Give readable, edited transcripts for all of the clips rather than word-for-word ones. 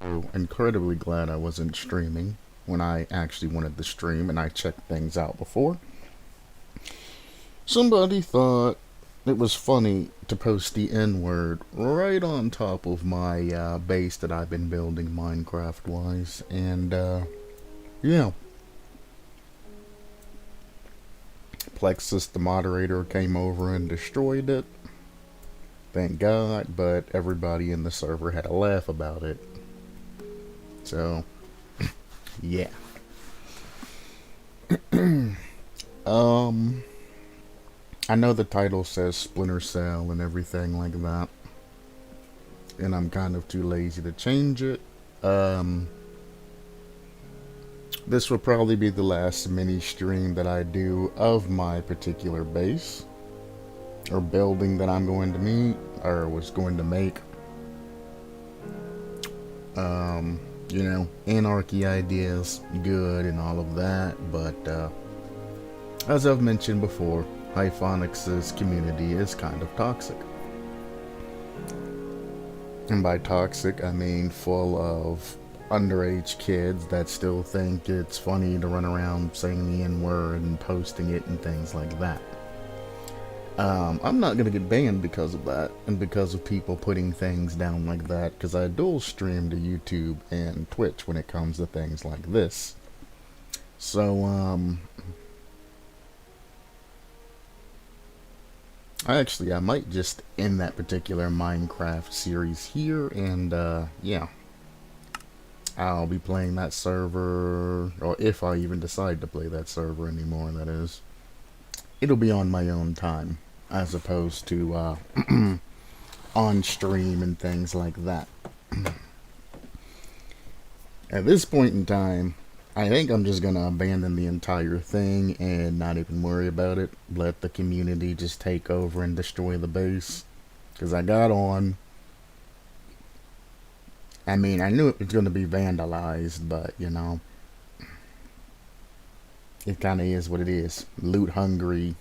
So incredibly glad I wasn't streaming when I actually wanted to stream and I checked things out before. Somebody thought it was funny to post the N word right on top of my base that I've been building Minecraft wise, and yeah, Plexus the moderator came over and destroyed it. Thank God, but everybody in the server had a laugh about it. So, yeah. Um, I know the title says Splinter Cell and everything like that, and I'm kind of too lazy to change it. Um, this will probably be the last mini stream that I do of my particular base or building that I'm going to meet or was going to make. Um, anarchy ideas, good and all of that, but as I've mentioned before, Hyphonics' community is kind of toxic. And by toxic, I mean full of underage kids that still think it's funny to run around saying the N-word and posting it and things like that. I'm not going to get banned because of that and because of people putting things down like that, because I dual stream to YouTube and Twitch when it comes to things like this. So, I might just end that particular Minecraft series here, and yeah, I'll be playing that server, or if I even decide to play that server anymore, that is. It'll be on my own time, as opposed to on stream and things like that. At this point in time, I think I'm just gonna abandon the entire thing and not even worry about it. Let the community just take over and destroy the base. Because I got on. I mean, I knew it was gonna be vandalized, but it kind of is what it is. Loot hungry,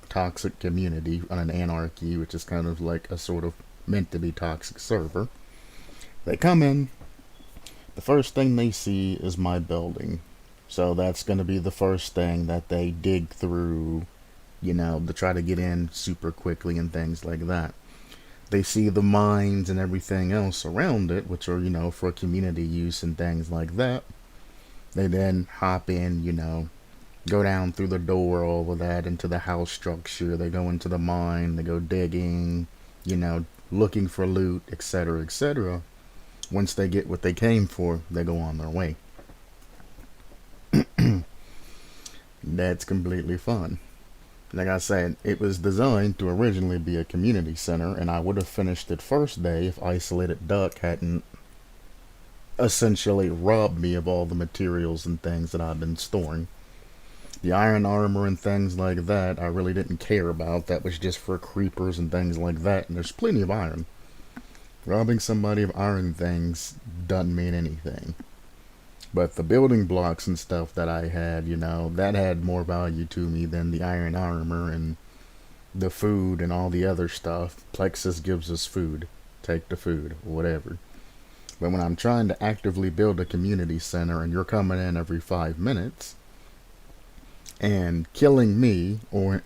toxic community on an anarchy, which is kind of like a sort of meant to be toxic server. They come in, the first thing they see is my building. So that's going to be the first thing that they dig through, to try to get in super quickly and things like that. They see the mines and everything else around it, which are, for community use and things like that. They then hop in, go down through the door, all of that, into the house structure. They go into the mine, they go digging, looking for loot, etc., etc. Once they get what they came for, they go on their way. That's completely fun. Like I said, it was designed to originally be a community center, and I would have finished it first day if Isolated Duck hadn't essentially robbed me of all the materials and things that I've been storing. The iron armor and things like that, I really didn't care about. That was just for creepers and things like that, and there's plenty of iron. Robbing somebody of iron things doesn't mean anything. But the building blocks and stuff that I had, that had more value to me than the iron armor and the food and all the other stuff. Plexus gives us food. Take the food, whatever. But when I'm trying to actively build a community center and you're coming in every 5 minutes and killing me or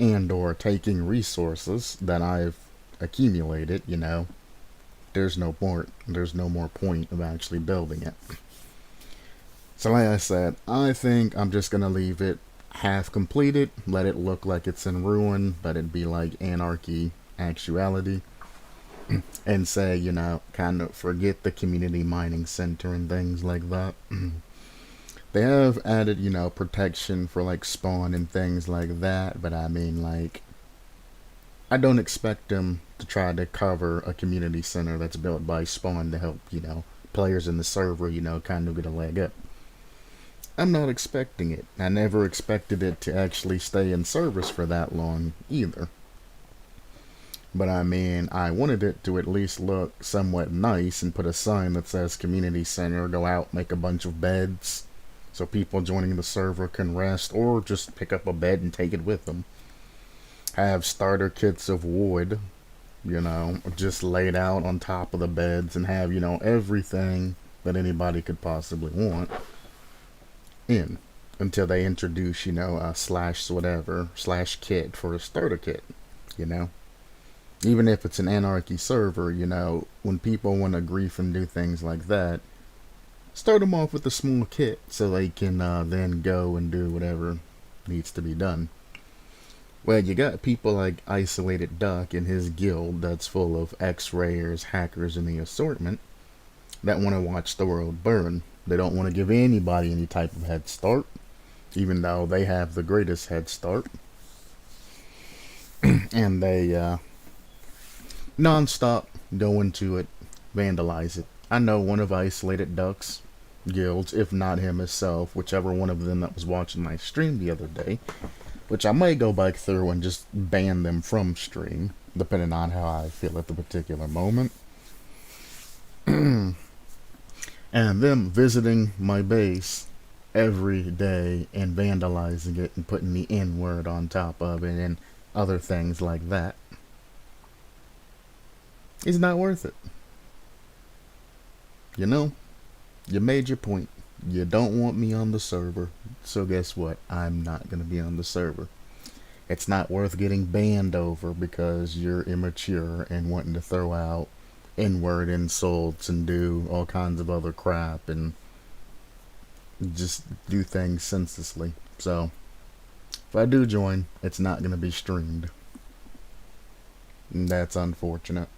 taking resources that I've accumulated, there's no more point of actually building it. So like I said, I think I'm just gonna leave it half completed, let it look like it's in ruin, but it'd be like anarchy actuality, and say, kind of forget the community mining center and things like that. They have added, protection for like spawn and things like that, but I mean, like, I don't expect them to try to cover a community center that's built by Spawn to help, players in the server, kind of get a leg up. I'm not expecting it. I never expected it to actually stay in service for that long either. But I mean, I wanted it to at least look somewhat nice and put a sign that says community center, go out, make a bunch of beds, so people joining the server can rest, or just pick up a bed and take it with them. Have starter kits of wood, just laid out on top of the beds, and have, everything that anybody could possibly want in until they introduce, a slash whatever, slash kit for a starter kit, you know? Even if it's an anarchy server, when people want to grief and do things like that, start them off with a small kit so they can then go and do whatever needs to be done. Well, you got people like Isolated Duck and his guild that's full of X-rayers, hackers, and the assortment that want to watch the world burn. They don't want to give anybody any type of head start, even though they have the greatest head start. And they non-stop go into it, vandalize it. I know one of Isolated Duck's guilds, if not him himself, whichever one of them that was watching my stream the other day, which I may go back through and just ban them from stream, depending on how I feel at the particular moment. And them visiting my base every day and vandalizing it and putting the N word on top of it and other things like that. It's not worth it. You made your point. You don't want me on the server, so guess what? I'm not going to be on the server. It's not worth getting banned over because you're immature and wanting to throw out N-word insults and do all kinds of other crap and just do things senselessly. So, if I do join, it's not going to be streamed. And that's unfortunate.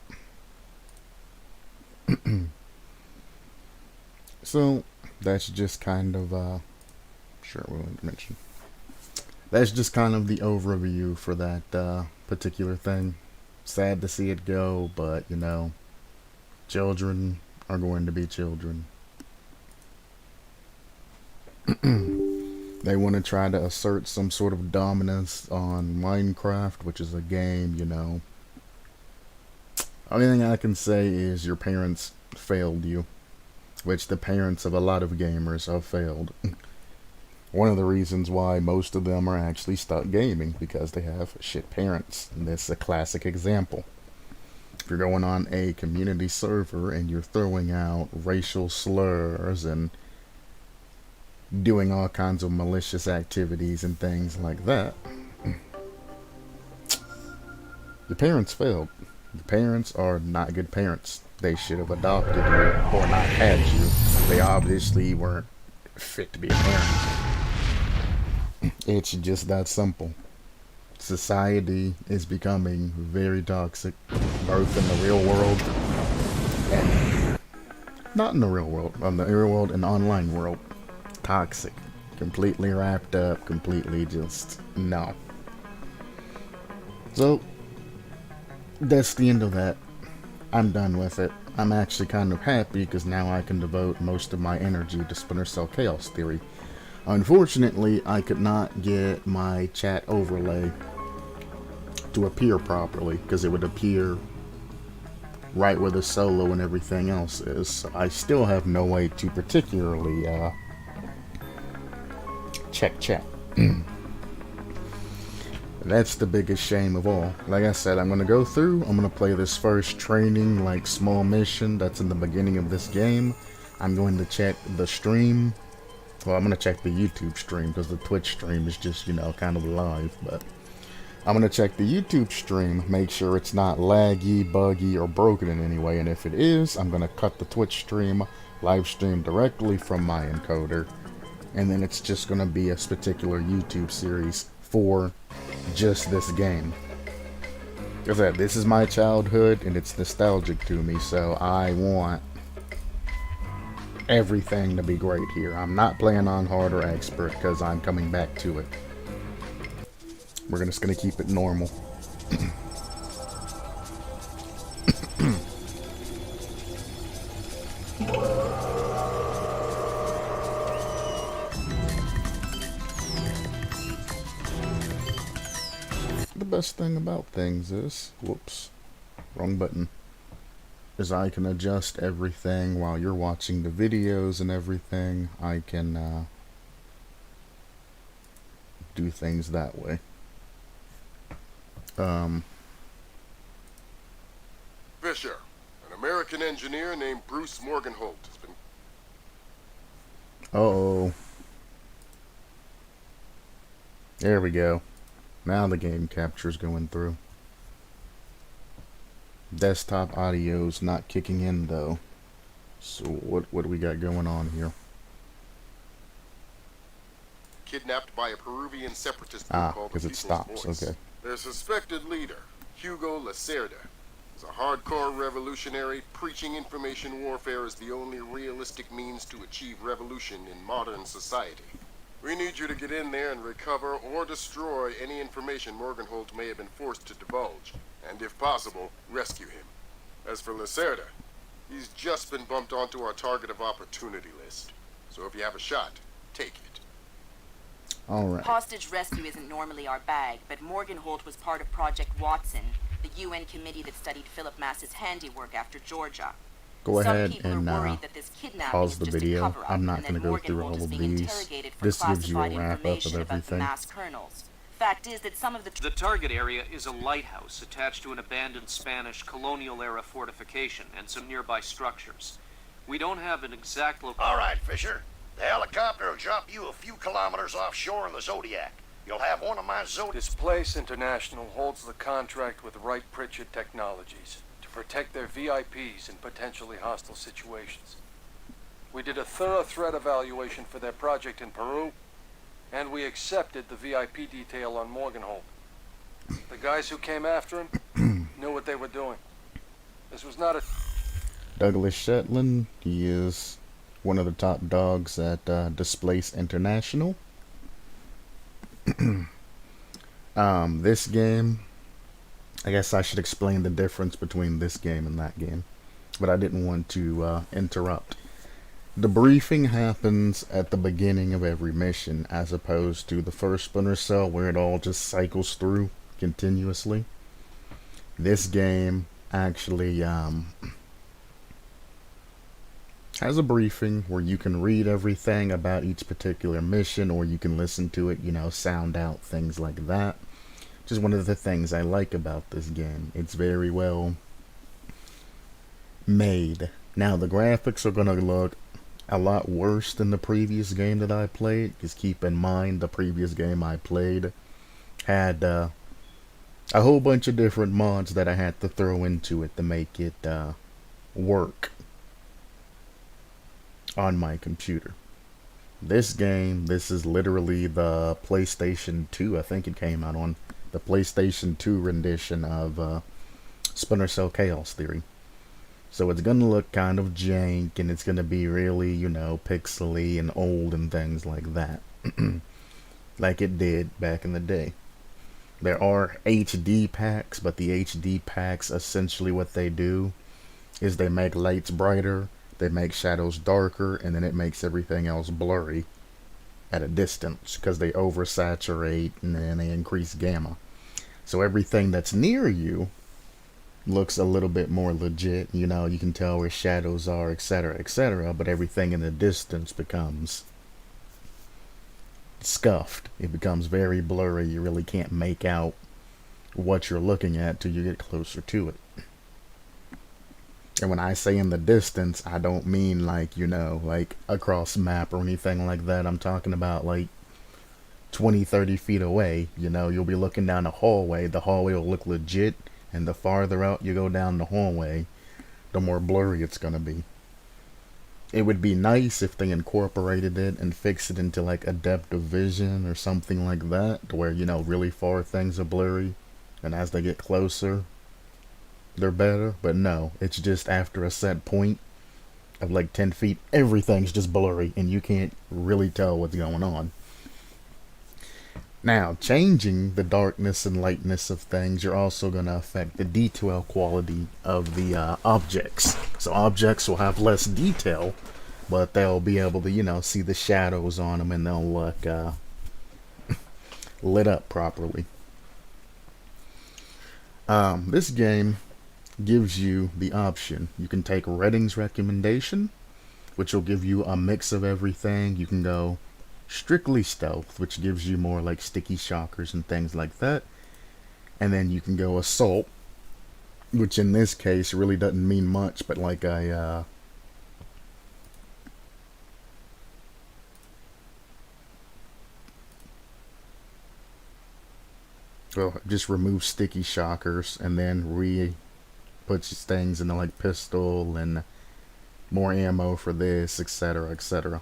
So, that's just kind of, sure, we won't mention. That's just kind of the overview for that particular thing. Sad to see it go, but, children are going to be children. They want to try to assert some sort of dominance on Minecraft, which is a game, Only thing I can say is your parents failed you, which the parents of a lot of gamers have failed. One of the reasons why most of them are actually stuck gaming, because they have shit parents. And this is a classic example. If you're going on a community server and you're throwing out racial slurs and doing all kinds of malicious activities and things like that, your parents failed. Your parents are not good parents. They should have adopted you or not had you. They obviously weren't fit to be a parent. It's just that simple. Society is becoming very toxic, both in the real world and not in the real world, on the real world and online world. Toxic. Completely wrapped up, completely just no. So, that's the end of that. I'm done with it. I'm actually kind of happy because now I can devote most of my energy to Splinter Cell Chaos Theory. Unfortunately, I could not get my chat overlay to appear properly because it would appear right where the solo and everything else is. So I still have no way to particularly check chat. That's the biggest shame of all. Like I said, I'm going to go through, I'm going to play this first training, small mission that's in the beginning of this game. I'm going to check the stream. Well, I'm going to check the YouTube stream because the Twitch stream is just, kind of live. But I'm going to check the YouTube stream, make sure it's not laggy, buggy, or broken in any way. And if it is, I'm going to cut the Twitch stream, live stream directly from my encoder. And then it's just going to be a particular YouTube series for just this game. Like I said, this is my childhood and it's nostalgic to me, so I want everything to be great here. I'm not playing on hard or expert because I'm coming back to it. We're just gonna keep it normal. The best thing about things is, whoops, wrong button, is I can adjust everything while you're watching the videos and everything. I can do things that way. Fisher, an American engineer named Bruce Morgenholt, has been Uh-oh. There we go. Now the game capture's going through. Desktop audio's not kicking in though. So what do we got going on here? Kidnapped by a Peruvian separatist group called the because it People's stops. Voice. Okay. Their suspected leader, Hugo Lacerda, is a hardcore revolutionary preaching information warfare as the only realistic means to achieve revolution in modern society. We need you to get in there and recover or destroy any information Morgenholt may have been forced to divulge, and if possible, rescue him. As for Lacerda, he's just been bumped onto our target of opportunity list. So if you have a shot, take it. Alright. Hostage rescue isn't normally our bag, but Morgenholt was part of Project Watson, the UN committee that studied Philip Mass's handiwork after Georgia. Go Some ahead people and are worried that this kidnapping pause is the just video. a cover-up, I'm not and going to that go through Morgenholt all is of being these. interrogated for This gives you a classified wrap up of information about the everything. mass kernels. Fact is that some of The target area is a lighthouse attached to an abandoned Spanish colonial-era fortification and some nearby structures. We don't have an exact location. All right, Fisher. The helicopter will drop you a few kilometers offshore in the Zodiac. You'll have one of my This place international holds the contract with Wright Pritchard Technologies to protect their VIPs in potentially hostile situations. We did a thorough threat evaluation for their project in Peru, and we accepted the VIP detail on Morgenholt. The guys who came after him knew what they were doing. This was not a... Douglas Shetland, he is one of the top dogs at Displace International. This game, I guess I should explain the difference between this game and that game, but I didn't want to interrupt. The briefing happens at the beginning of every mission, as opposed to the first Splinter Cell where it all just cycles through continuously. This game actually has a briefing where you can read everything about each particular mission, or you can listen to it, sound out, things like that. Which is one of the things I like about this game. It's very well made. Now, the graphics are going to look a lot worse than the previous game that I played, because keep in mind, the previous game I played had a whole bunch of different mods that I had to throw into it to make it work on my computer. This game, this is literally the PlayStation 2, I think it came out on the PlayStation 2 rendition of Splinter Cell Chaos Theory. So it's gonna look kind of jank, and it's gonna be really, pixely and old and things like that. Like it did back in the day. There are HD packs, but the HD packs, essentially what they do is they make lights brighter, they make shadows darker, and then it makes everything else blurry at a distance, because they oversaturate and then they increase gamma. So everything that's near you looks a little bit more legit, you can tell where shadows are, etc., etc., but everything in the distance becomes scuffed. It becomes very blurry. You really can't make out what you're looking at till you get closer to it. And when I say in the distance, I don't mean like, like across map or anything like that. I'm talking about like 20, 30 feet away. You'll be looking down a hallway. The hallway will look legit, and the farther out you go down the hallway, the more blurry it's going to be. It would be nice if they incorporated it and fixed it into like adaptive vision or something like that, to where, really far things are blurry, and as they get closer, they're better. But no, it's just after a set point of like 10 feet, everything's just blurry, and you can't really tell what's going on. Now, changing the darkness and lightness of things, you're also going to affect the detail quality of the objects. So objects will have less detail, but they'll be able to, see the shadows on them, and they'll look lit up properly. This game gives you the option. You can take Redding's recommendation, which will give you a mix of everything. You can go strictly stealth, which gives you more like sticky shockers and things like that. And then you can go assault, which in this case really doesn't mean much, but like Well, just remove sticky shockers and then puts things into like pistol and more ammo for this, etc., etc.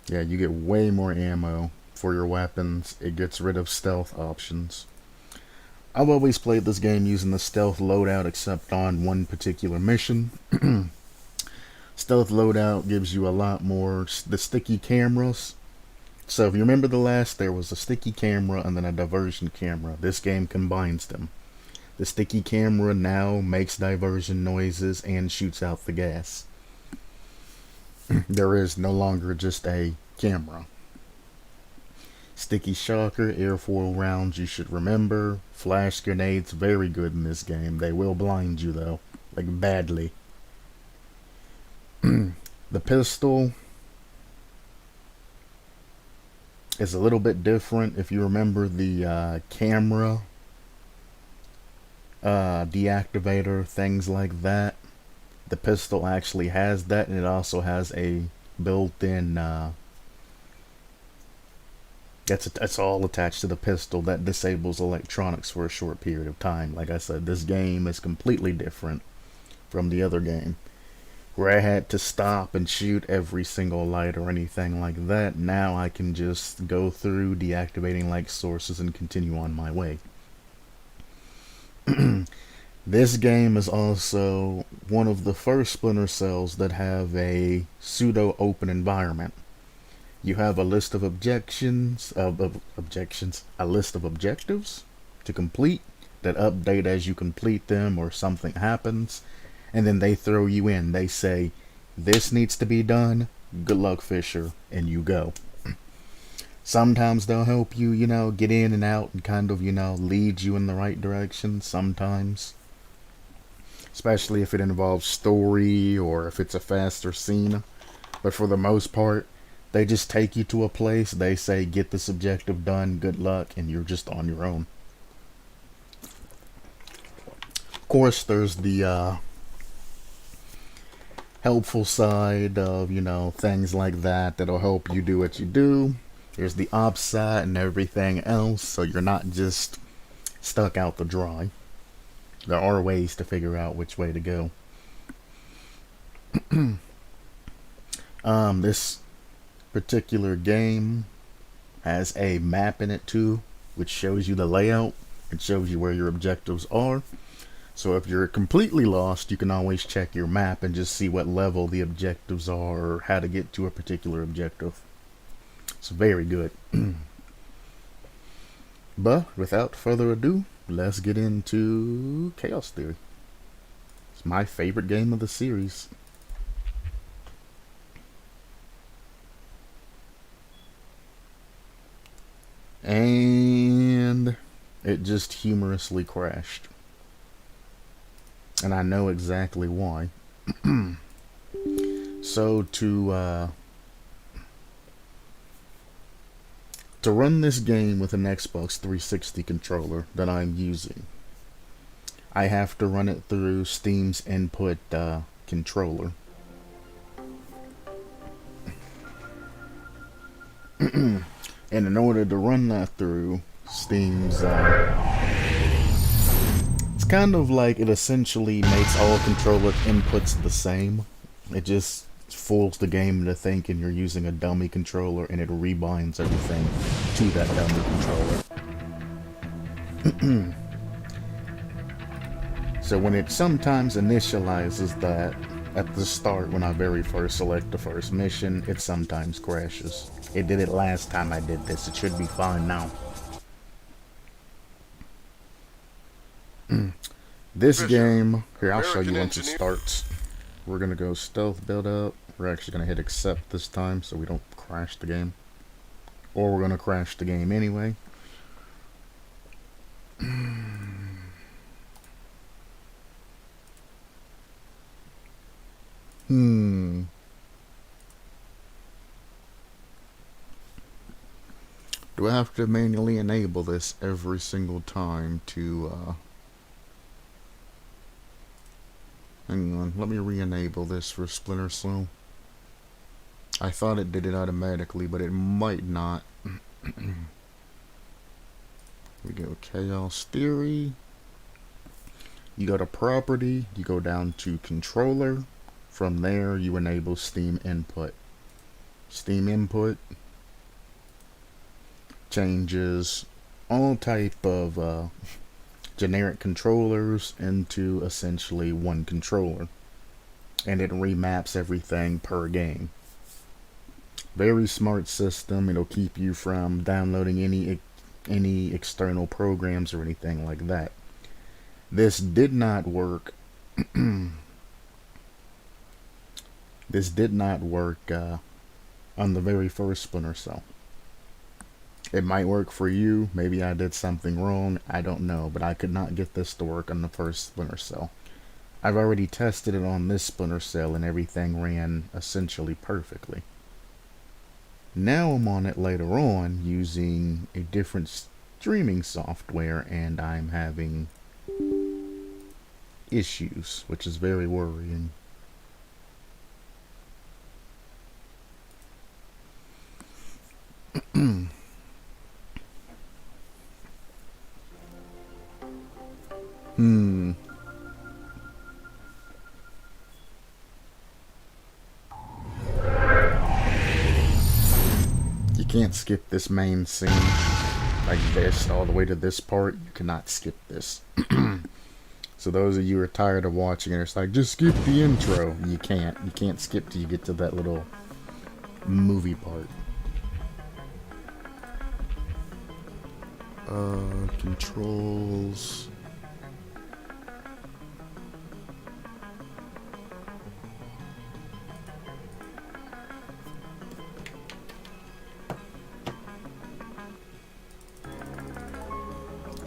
Yeah, you get way more ammo for your weapons. It gets rid of stealth options. I've always played this game using the stealth loadout except on one particular mission. Stealth loadout gives you a lot more. The sticky cameras. So if you remember the last, there was a sticky camera and then a diversion camera. This game combines them. The sticky camera now makes diversion noises and shoots out the gas. There is no longer just a camera. Sticky shocker, airfoil rounds you should remember. Flash grenades, very good in this game. They will blind you though, like badly. The pistol is a little bit different. If you remember the camera deactivator, things like that, the pistol actually has that, and it also has a built-in that's all attached to the pistol that disables electronics for a short period of time. Like I said, this game is completely different from the other game, where I had to stop and shoot every single light or anything like that. Now I can just go through deactivating light sources and continue on my way. This game is also one of the first Splinter Cells that have a pseudo open environment. You have a list of a list of objectives to complete that update as you complete them or something happens, and then they throw you in. They say, this needs to be done, good luck, Fisher, and you go. Sometimes they'll help you, get in and out and kind of, lead you in the right direction sometimes. Especially if it involves story or if it's a faster scene. But for the most part, they just take you to a place, they say, get this objective done, good luck, and you're just on your own. Of course, there's the helpful side of, things like that that'll help you do what you do. There's the ops side and everything else, so you're not just stuck out to dry. There are ways to figure out which way to go. This particular game has a map in it too, which shows you the layout. It shows you where your objectives are. So if you're completely lost, you can always check your map and just see what level the objectives are or how to get to a particular objective. It's very good. But without further ado, let's get into Chaos Theory. It's my favorite game of the series. And it just humorously crashed. And I know exactly why. So to run this game with an Xbox 360 controller that I'm using, I have to run it through Steam's input controller. And in order to run that through Steam's, it's kind of like it essentially makes all controller inputs the same. It just fools the game into thinking you're using a dummy controller, and it rebinds everything to that dummy controller. So when it sometimes initializes that at the start, when I very first select the first mission, it sometimes crashes. It did it last time I did this. It should be fine now. This game, here, I'll show you once it starts. We're gonna go stealth build up. We're actually gonna hit accept this time so we don't crash the game. Or we're gonna crash the game anyway. Do I have to manually enable this every single time to, hang on, let me re-enable this for Splinter Cell. I thought it did it automatically, but it might not. We go Chaos Theory. You go to Property, you go down to Controller. From there, you enable Steam Input. Steam Input changes all type of generic controllers into essentially one controller. And it remaps everything per game. Very smart system. It'll keep you from downloading any external programs or anything like that. This did not work. This did not work on the very first Splinter Cell. It might work for you. Maybe I did something wrong. I don't know. But I could not get this to work on the first Splinter Cell. I've already tested it on this Splinter Cell and everything ran essentially perfectly. Now I'm on it later on using a different streaming software and I'm having issues, which is very worrying. You can't skip this main scene like this all the way to this part. You cannot skip this. So those of you who are tired of watching it, it's like, just skip the intro. You can't. You can't skip till you get to that little movie part. Controls.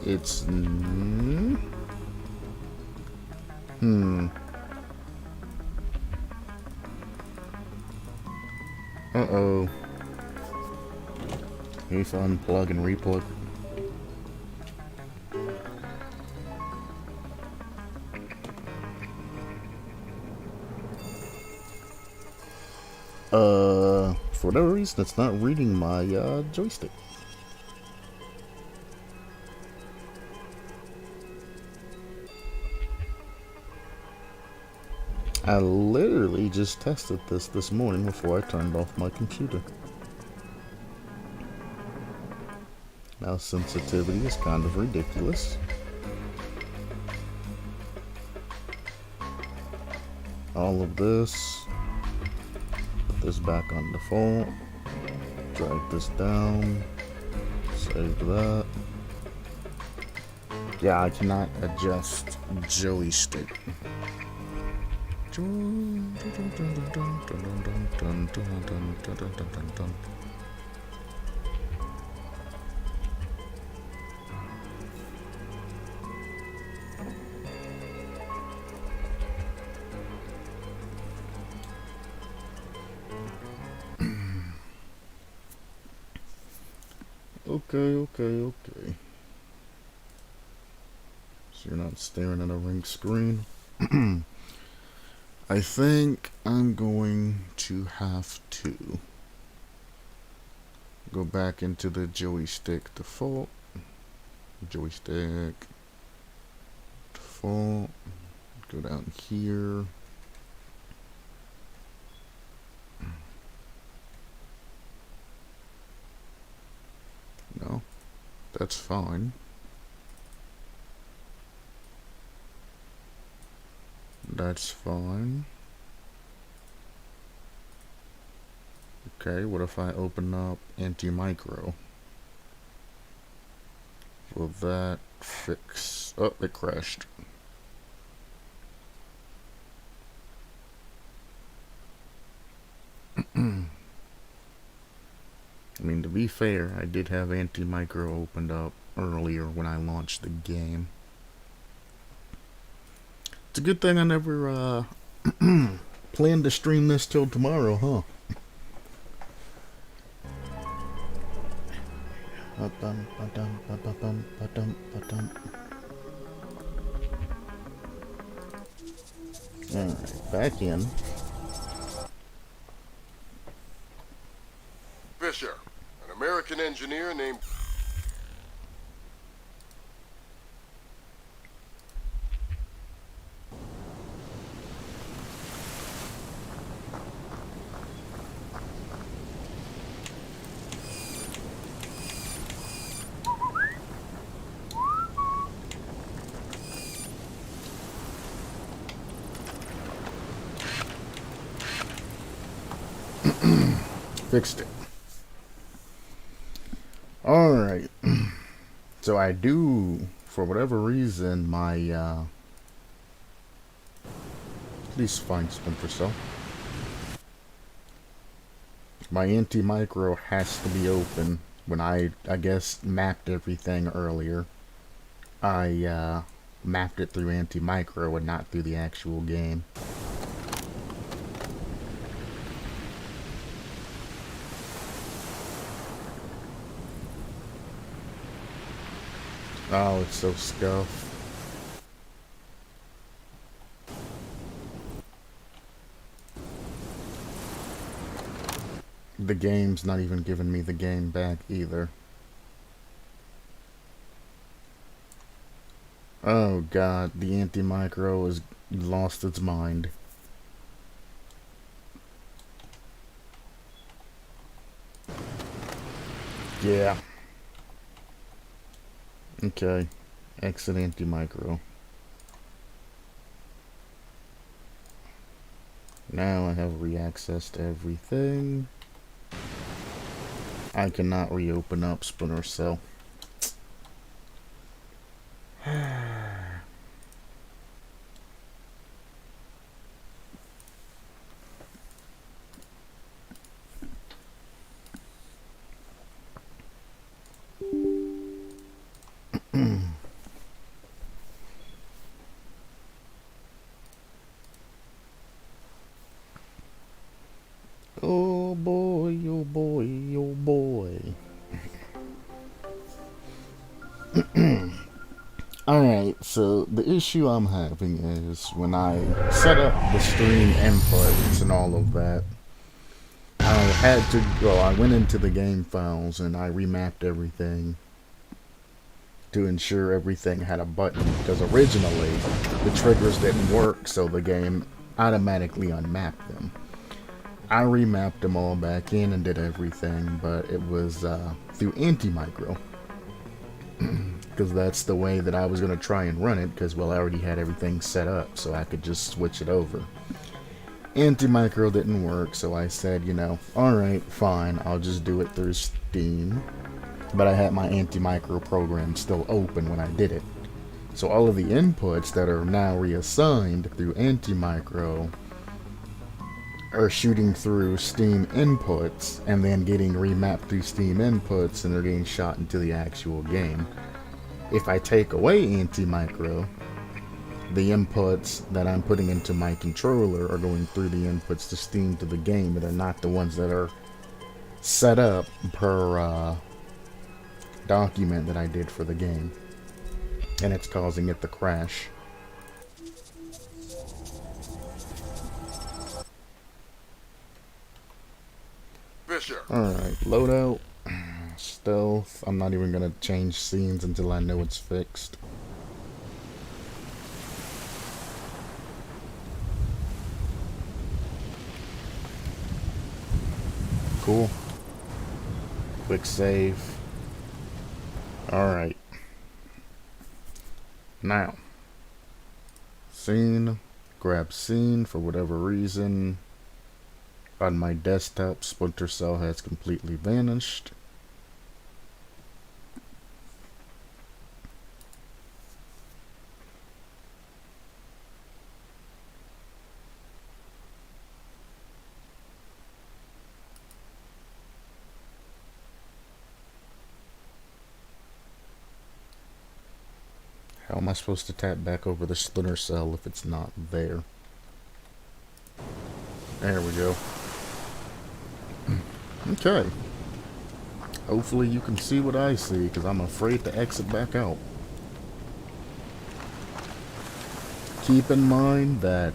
It's Uh-oh. If unplug and replug. For whatever reason, it's not reading my joystick. I literally just tested this morning before I turned off my computer. Mouse sensitivity is kind of ridiculous. All of this. Put this back on default. Drag this down. Save that. Yeah, I cannot adjust joystick. Okay. So you're not staring at a ring screen. I think I'm going to have to go back into the joystick default. Joystick default. Go down here. No, that's fine. That's fine. Okay, what if I open up anti-micro? Will that fix... Oh, it crashed. I mean, to be fair, I did have anti-micro opened up earlier when I launched the game. It's a good thing I never planned to stream this till tomorrow, huh? Alright, back in. Fisher, an American engineer named... Fixed it. Alright. So I do, for whatever reason, my, please find Splinter Cell. My anti-micro has to be open. When I guess, mapped everything earlier, I, mapped it through anti-micro and not through the actual game. Oh, it's so scuffed. The game's not even giving me the game back either. Oh god, the anti-micro has lost its mind. Yeah. Okay. Exit anti-micro. Now I have re-accessed everything. I cannot reopen up Splinter Cell. Oh boy, oh boy, oh boy. Alright, so the issue I'm having is when I set up the stream inputs and all of that, I had to go, I went into the game files and I remapped everything to ensure everything had a button, because originally the triggers didn't work, so the game automatically unmapped them. I remapped them all back in and did everything, but it was through anti-micro. Because that's the way that I was going to try and run it, because, well, I already had everything set up, so I could just switch it over. Anti-micro didn't work, so I said, you know, alright, fine, I'll just do it through Steam. But I had my anti-micro program still open when I did it. So all of the inputs that are now reassigned through anti-micro are shooting through Steam inputs and then getting remapped through Steam inputs, and they're getting shot into the actual game. If I take away anti-micro, the inputs that I'm putting into my controller are going through the inputs to Steam to the game, but they're not the ones that are set up per document that I did for the game. And it's causing it to crash. Fisher. Alright, loadout, stealth. I'm not even gonna change scenes until I know it's fixed. Cool. Quick save. Alright. Now. Scene. Grab scene for whatever reason. On my desktop, Splinter Cell has completely vanished. How am I supposed to tap back over the Splinter Cell if it's not there? There we go. Okay. Hopefully you can see what I see, because I'm afraid to exit back out. Keep in mind that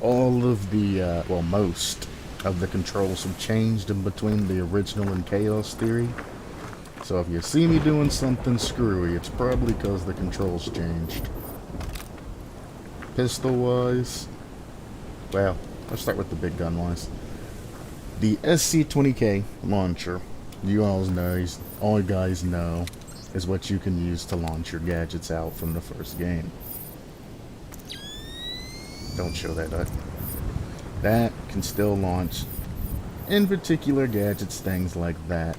all of the, well, most of the controls have changed in between the original and Chaos Theory. So if you see me doing something screwy, it's probably because the controls changed. Pistol-wise, well, let's start with the big gun-wise. The Sc20k Launcher, you all guys know, is what you can use to launch your gadgets out from the first game. Don't show that. That can still launch in particular gadgets, things like that.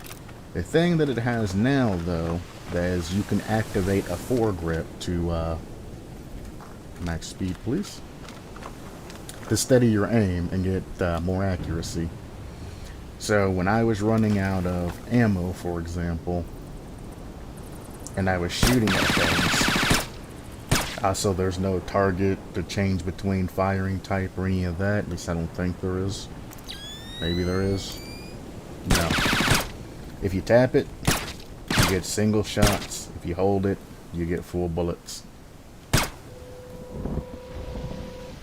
The thing that it has now, though, is you can activate a foregrip to, max speed, please, to steady your aim and get more accuracy. So when I was running out of ammo, for example, and I was shooting at things, also there's no target to change between firing type or any of that. At least I don't think there is. Maybe there is. No. If you tap it, you get single shots. If you hold it, you get full bullets.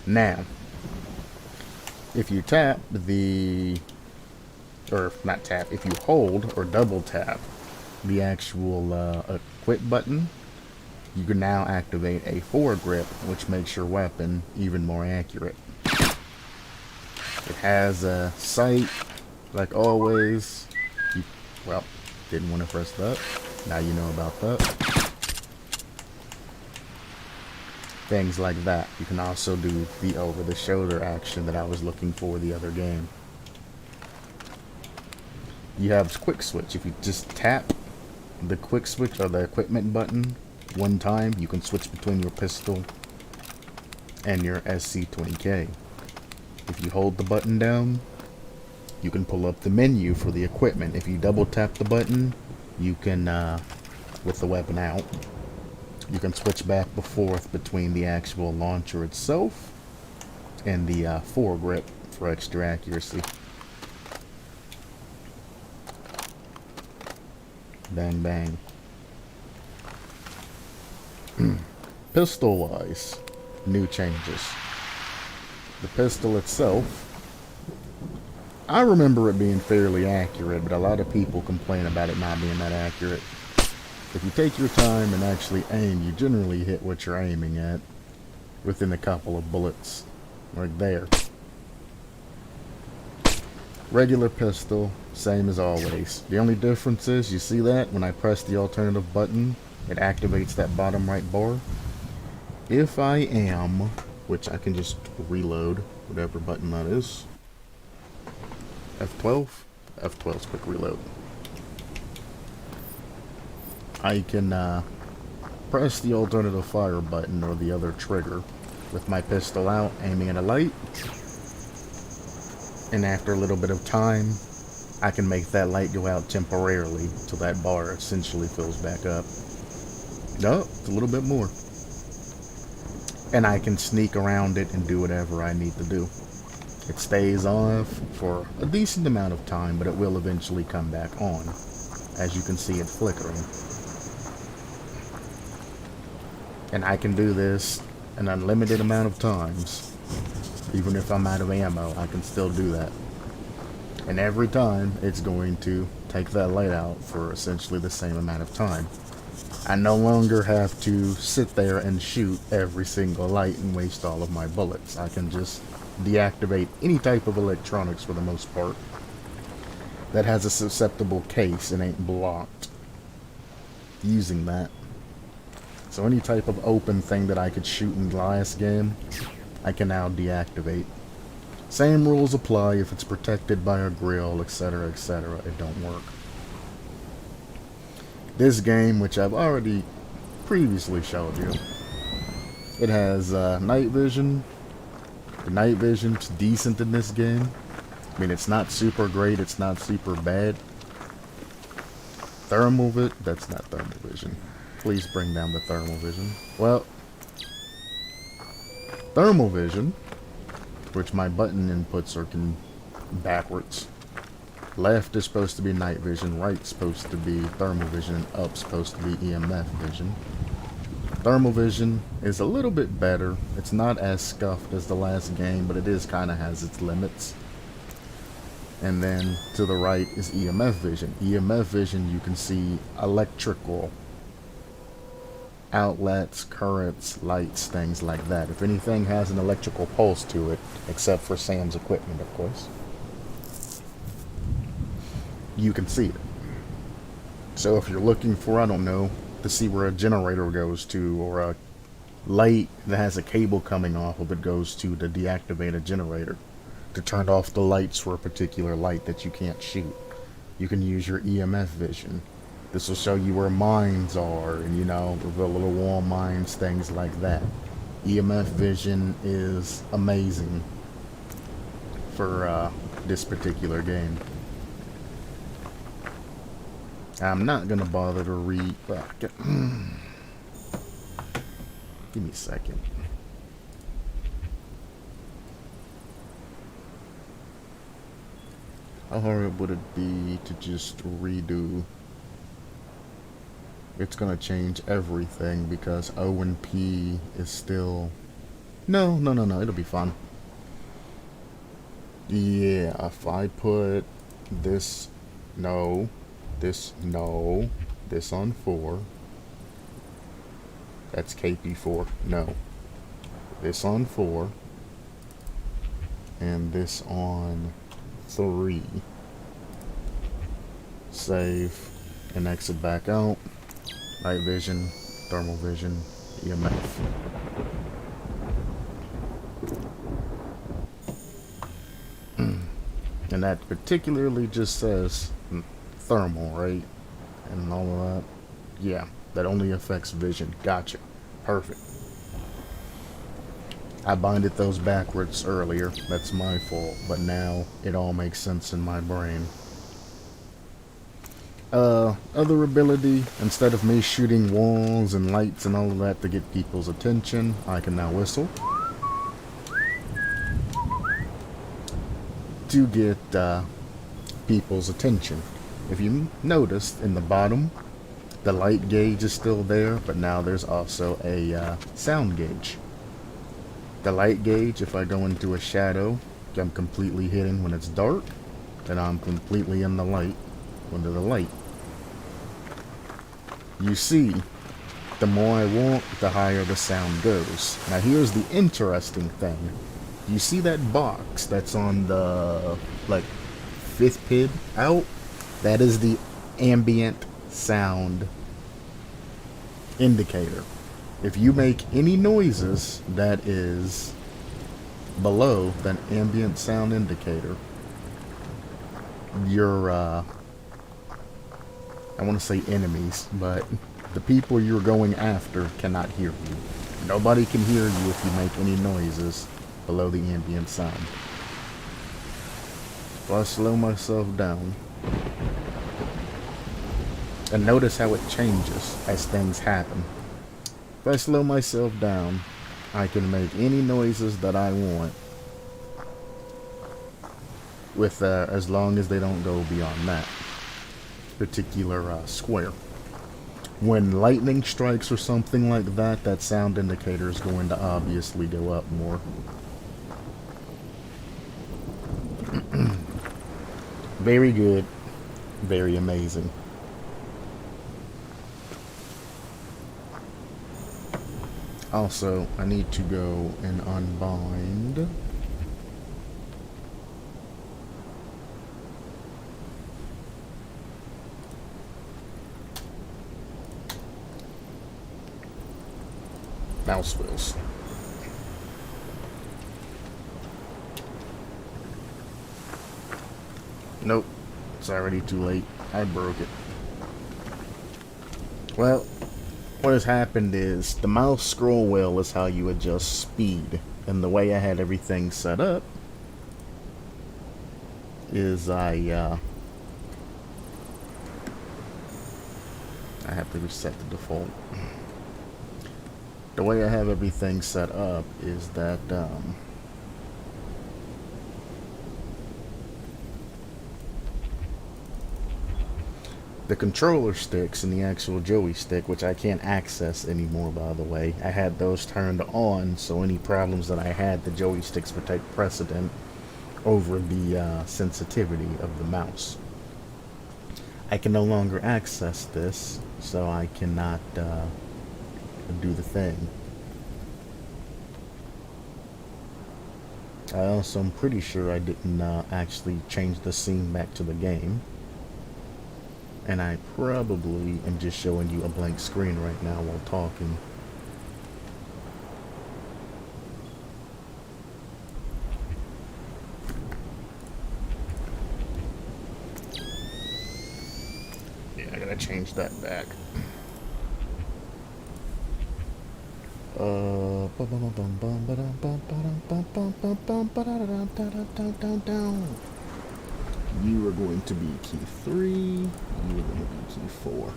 Now, if you tap or not tap, if you hold or double tap the actual equip button, you can now activate a foregrip, which makes your weapon even more accurate. It has a sight, like always. Well, didn't want to press that. Now you know about that. Things like that. You can also do the over-the-shoulder action that I was looking for the other game. You have quick switch. If you just tap the quick switch or the equipment button one time, you can switch between your pistol and your Sc20k. If you hold the button down, you can pull up the menu for the equipment. If you double tap the button, you can, with the weapon out, you can switch back and forth between the actual launcher itself and the foregrip for extra accuracy. Bang bang. Pistol wise, new changes. The pistol itself, I remember it being fairly accurate, but a lot of people complain about it not being that accurate. If you take your time and actually aim, you generally hit what you're aiming at within a couple of bullets, right there. Regular pistol, same as always. The only difference is, you see that when I press the alternative button, it activates that bottom right bar. If I am, which I can just reload, whatever button that is. F12? F12's quick reload. I can press the alternative fire button or the other trigger with my pistol out, aiming at a light. And after a little bit of time, I can make that light go out temporarily till that bar essentially fills back up. No, it's a little bit more. And I can sneak around it and do whatever I need to do. It stays off for a decent amount of time, but it will eventually come back on. As you can see it flickering. And I can do this an unlimited amount of times. Even if I'm out of ammo, I can still do that. And every time, it's going to take that light out for essentially the same amount of time. I no longer have to sit there and shoot every single light and waste all of my bullets. I can just deactivate any type of electronics for the most part that has a susceptible case and ain't blocked using that. So any type of open thing that I could shoot in the last game, I can now deactivate. Same rules apply if it's protected by a grill, etc., etc. It don't work. This game, which I've already previously showed you, it has night vision. The night vision's decent in this game. I mean, it's not super great, it's not super bad. Thermal vision, that's not thermal vision. Please bring down the thermal vision. Well, thermal vision, which my button inputs are backwards. Left is supposed to be night vision, right's supposed to be thermal vision, and up's supposed to be EMF vision. Thermal vision is a little bit better. It's not as scuffed as the last game, but it is kind of has its limits. And then to the right is EMF vision. EMF vision, you can see electrical outlets, currents, lights, things like that. If anything has an electrical pulse to it, except for Sam's equipment, of course, you can see it. So if you're looking for, I don't know, to see where a generator goes to, or a light that has a cable coming off of it goes to deactivate a generator, to turn off the lights for a particular light that you can't shoot. You can use your EMF Vision. This will show you where mines are, and you know, the little wall mines, things like that. EMF Vision is amazing for this particular game. I'm not gonna bother to read. Give me a second. How hard would it be to just redo? It's gonna change everything because O and P is still... No, it'll be fun. Yeah, if I put this, no, this on 4. That's KP4, no. This on 4. And this on 3. Save and exit back out. Night vision, thermal vision, EMF. And that particularly just says thermal, right? And all of that. Yeah, that only affects vision. Gotcha. Perfect. I binded those backwards earlier. That's my fault. But now it all makes sense in my brain. Other ability, instead of me shooting walls and lights and all of that to get people's attention, I can now whistle to get people's attention. If you noticed in the bottom, the light gauge is still there, but now there's also a sound gauge. The light gauge, if I go into a shadow, I'm completely hidden when it's dark, and I'm completely in the light under the light. You see, the more I walk, the higher the sound goes. Now here's the interesting thing. You see that box that's on the, like, 5th pid out? That is the ambient sound indicator. If you make any noises that is below that ambient sound indicator, your, I want to say enemies, but the people you're going after cannot hear you. Nobody can hear you if you make any noises below the ambient sound. If I slow myself down, and notice how it changes as things happen. If I slow myself down, I can make any noises that I want, with as long as they don't go beyond that particular square. When lightning strikes or something like that, that sound indicator is going to obviously go up more. Very good. Very amazing. Also, I need to go and unbind mouse wheels. Nope, it's already too late. I broke it. Well, what has happened is the mouse scroll wheel is how you adjust speed, and the way I had everything set up is I have to reset the default. The way I have everything set up is that the controller sticks and the actual Joey stick, which I can't access anymore, by the way, I had those turned on, so any problems that I had, the Joey sticks would take precedent over the sensitivity of the mouse. I can no longer access this, so I cannot do the thing. I also am pretty sure I didn't actually change the scene back to the game. And I probably am just showing you a blank screen right now while talking. change that back. You are going to be key 3. You are going to be key 4.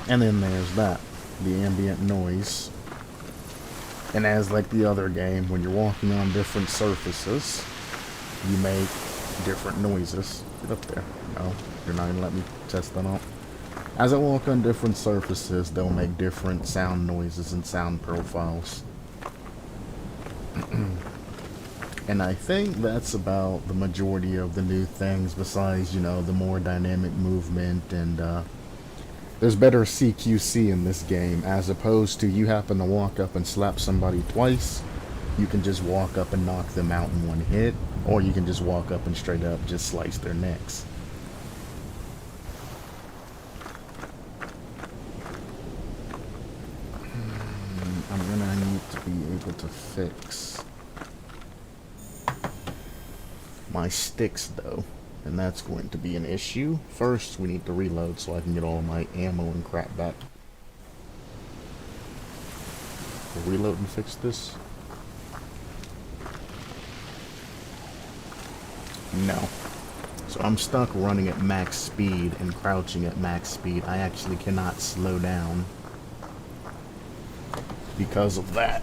And then there's that, the ambient noise. And as like the other game, when you're walking on different surfaces, you make different noises. Get up there. No, you're not going to let me test that out. As I walk on different surfaces, they'll make different sound noises and sound profiles. And I think that's about the majority of the new things, besides, you know, the more dynamic movement and, there's better CQC in this game, as opposed to you happen to walk up and slap somebody twice. You can just walk up and knock them out in one hit, or you can just walk up and straight up just slice their necks. I'm gonna need to be able to fix my sticks though, and that's going to be an issue. First, we need to reload so I can get all my ammo and crap back. We'll reload and fix this? No. So I'm stuck running at max speed and crouching at max speed. I actually cannot slow down because of that.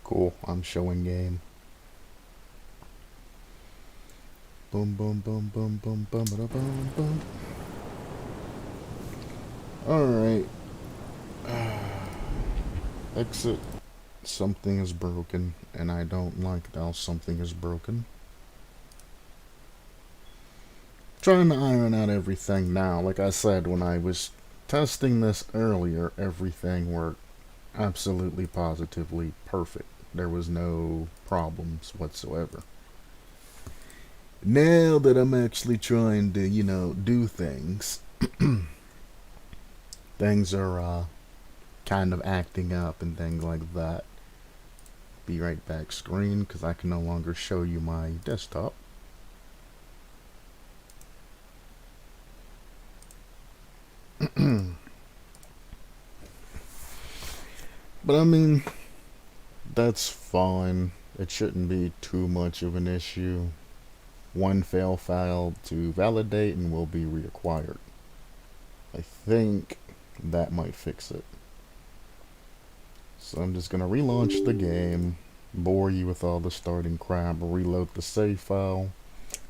Cool, I'm showing game. Boom, boom, boom, boom, boom, boom, boom, boom, boom. Alright. Exit. Something is broken, and I don't like how something is broken. Trying to iron out everything now. Like I said, when I was testing this earlier, everything worked absolutely positively perfect. There was no problems whatsoever. Now that I'm actually trying to, you know, do things, things are kind of acting up and things like that. Be right back screen, because I can no longer show you my desktop. But I mean, that's fine. It shouldn't be too much of an issue. One fail file to validate and will be reacquired. I think that might fix it. So I'm just gonna relaunch the game, bore you with all the starting crap, reload the save file.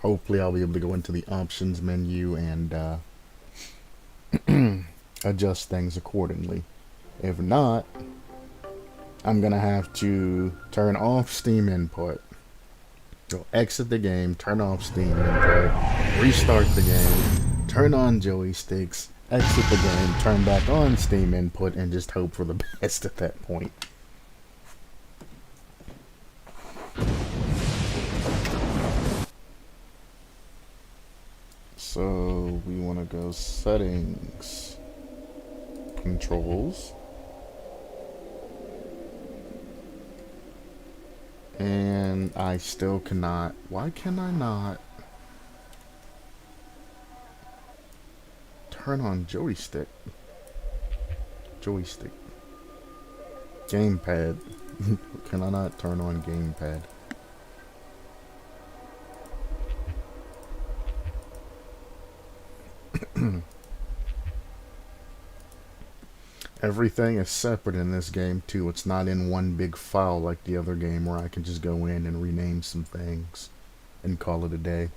Hopefully I'll be able to go into the options menu and adjust things accordingly. If not, I'm gonna have to turn off Steam input. So exit the game, turn off Steam input, restart the game, turn on joysticks, exit the game, turn back on Steam input, and just hope for the best at that point. So we want to go settings, controls, and I still cannot. Why can I not turn on joystick? Joystick. Gamepad. Can I not turn on gamepad? Everything is separate in this game too. It's not in one big file like the other game where I can just go in and rename some things and call it a day.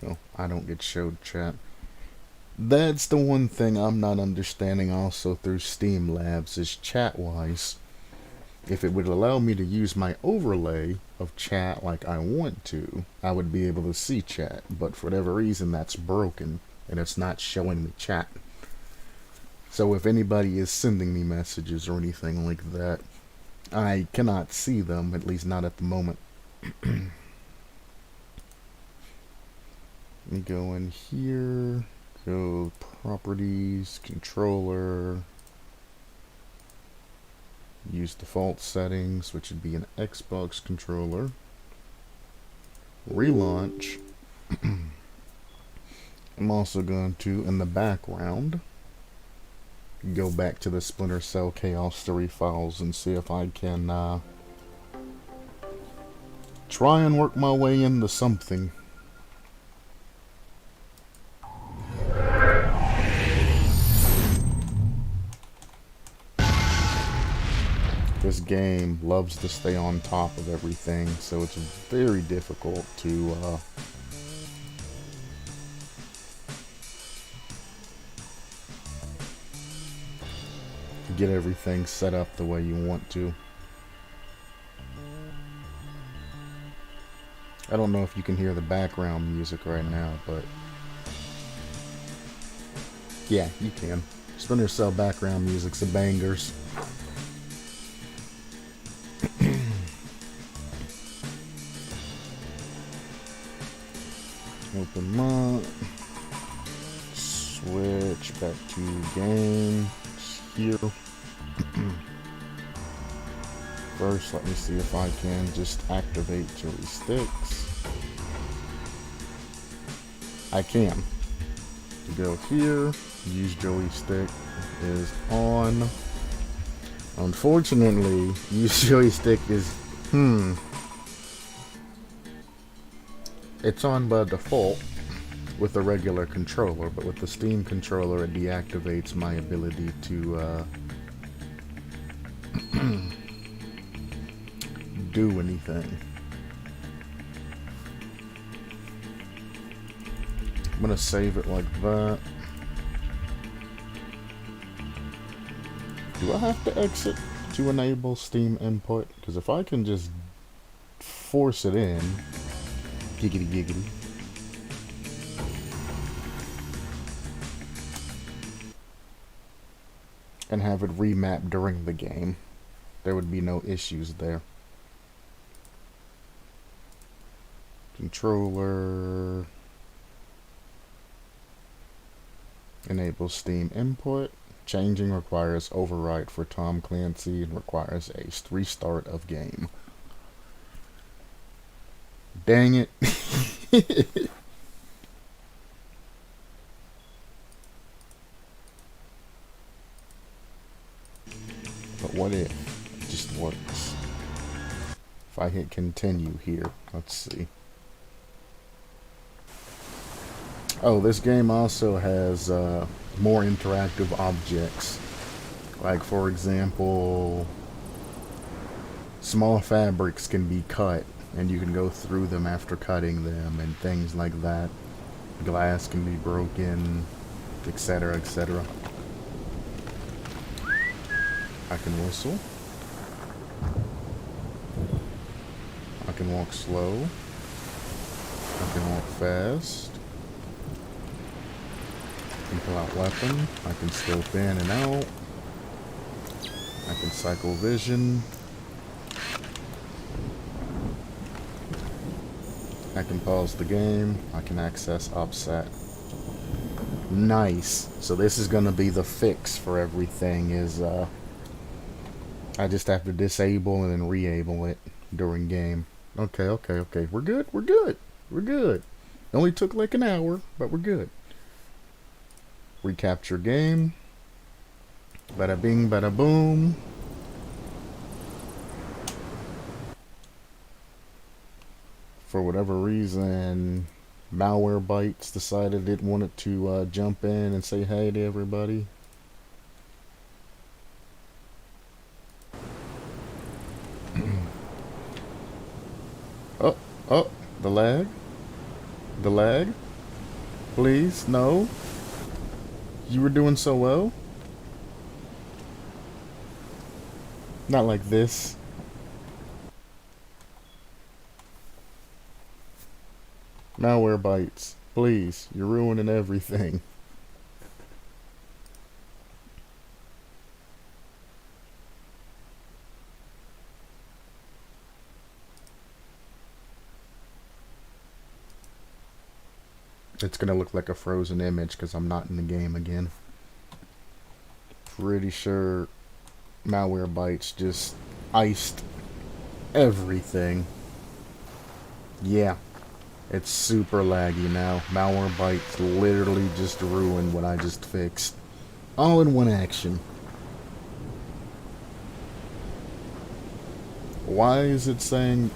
Oh, I don't get showed chat. That's the one thing I'm not understanding also through Steam Labs is chat-wise. if it would allow me to use my overlay of chat like I want to, I would be able to see chat. But for whatever reason, that's broken, and it's not showing me chat. So if anybody is sending me messages or anything like that, I cannot see them, at least not at the moment. Let me go in here, go properties, controller, use default settings, which would be an Xbox controller, relaunch. I'm also going to, in the background, go back to the Splinter Cell Chaos 3 files and see if I can try and work my way into something. This game loves to stay on top of everything, so it's very difficult to get everything set up the way you want to. I don't know if you can hear the background music right now, but yeah, you can. Splinter Cell background music's a bangers. Open up, switch back to game. Here. First, let me see if I can just activate joysticks. I can. To go here, use joystick is on. Unfortunately, use joystick is it's on by default with a regular controller, but with the Steam controller it deactivates my ability to do anything. I'm gonna save it like that. Do I have to exit to enable Steam input? Because if I can just force it in, giggity giggity. And have it remap during the game, there would be no issues there. Controller, enable Steam input. Changing requires overwrite for Tom Clancy and requires a restart of game. Dang it. But what if it just works? If I hit continue here, let's see. Oh, this game also has more interactive objects. Like, for example, small fabrics can be cut, and you can go through them after cutting them, and things like that. Glass can be broken, etc., etc. I can whistle. I can walk slow. I can walk fast. I can pull out weapon. I can scope in and out. I can cycle vision. I can pause the game. I can access offset. Nice. So this is gonna be the fix for everything, is I just have to disable and then re-able it during game. Okay. We're good. It only took like an hour, but we're good. Recapture game. Bada bing, bada boom. For whatever reason, Malwarebytes decided it wanted to jump in and say hey to everybody. Oh, the lag. The lag. Please, no. You were doing so well. Not like this. Malware bites. Please, you're ruining everything. It's gonna look like a frozen image because I'm not in the game again. Pretty sure Malware bites just iced everything. Yeah, it's super laggy now. Malware bites literally just ruined what I just fixed. All in one action. Why is it saying...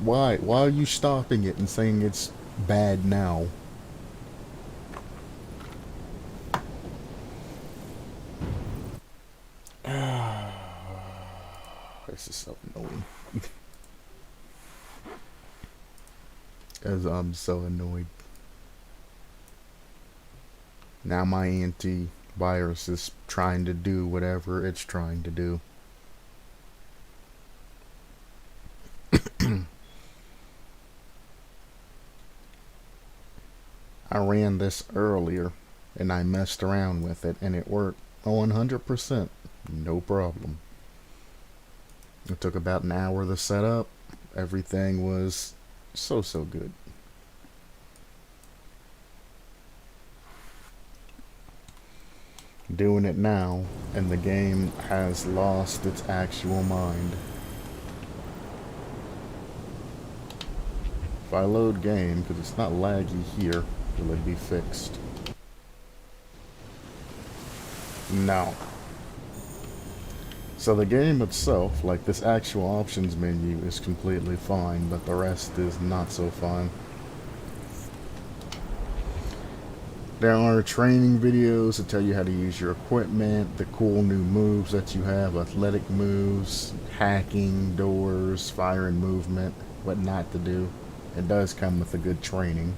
Why? Why are you stopping it and saying it's bad now? This is so annoying. As I'm so annoyed. Now my antivirus is trying to do whatever it's trying to do. I ran this earlier and I messed around with it and it worked 100%. No problem. It took about an hour to set up. Everything was so good. Doing it now and the game has lost its actual mind. If I load game, because it's not laggy here, will it be fixed? No. So the game itself, like this actual options menu, is completely fine, but the rest is not so fine. There are training videos that tell you how to use your equipment, the cool new moves that you have, athletic moves, hacking, doors, fire and movement, what not to do. It does come with a good training.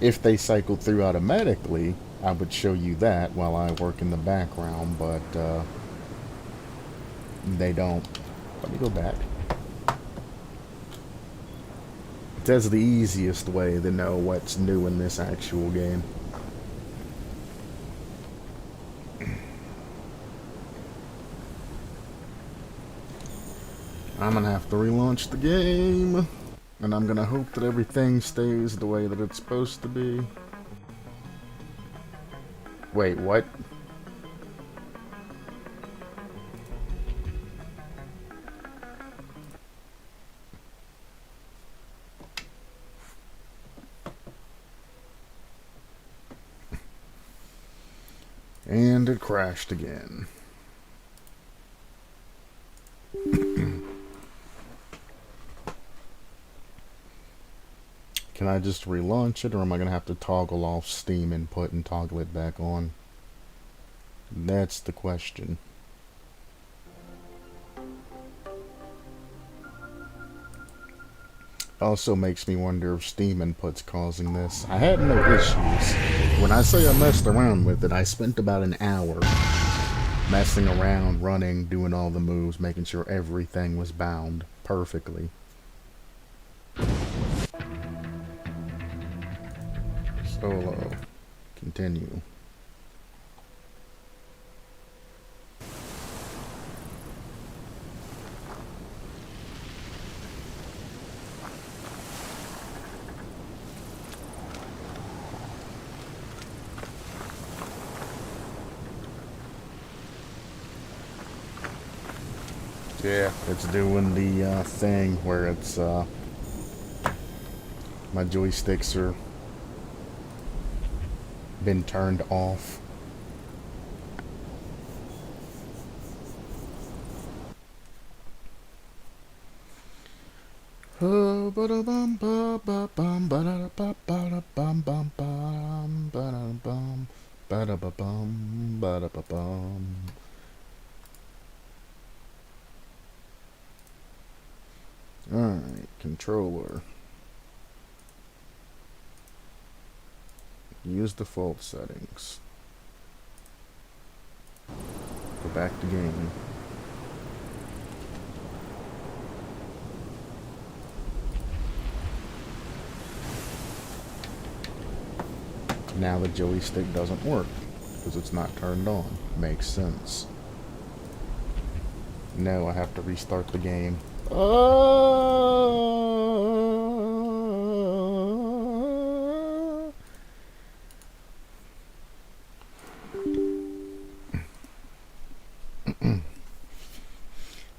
If they cycle through automatically, I would show you that while I work in the background, but they don't. Let me go back. That's the easiest way to know what's new in this actual game. I'm gonna have to relaunch the game, and I'm gonna hope that everything stays the way that it's supposed to be. Wait, what? And it crashed again. Can I just relaunch it, or am I going to have to toggle off Steam input and toggle it back on? That's the question. Also makes me wonder if Steam input's causing this. I had no issues. When I say I messed around with it, I spent about an hour messing around, running, doing all the moves, making sure everything was bound perfectly. Solo. Continue. Yeah, it's doing the thing where it's my joysticks are been turned off. Oh, ba-da-bum, ba-ba-bum, ba-da-da-ba-ba-da-bum, bum, bum, ba-da-bum, ba-da-ba-bum, ba-da-ba-bum. Alright, controller. Use default settings. Go back to game. Now the joystick doesn't work because it's not turned on. Makes sense. No, I have to restart the game.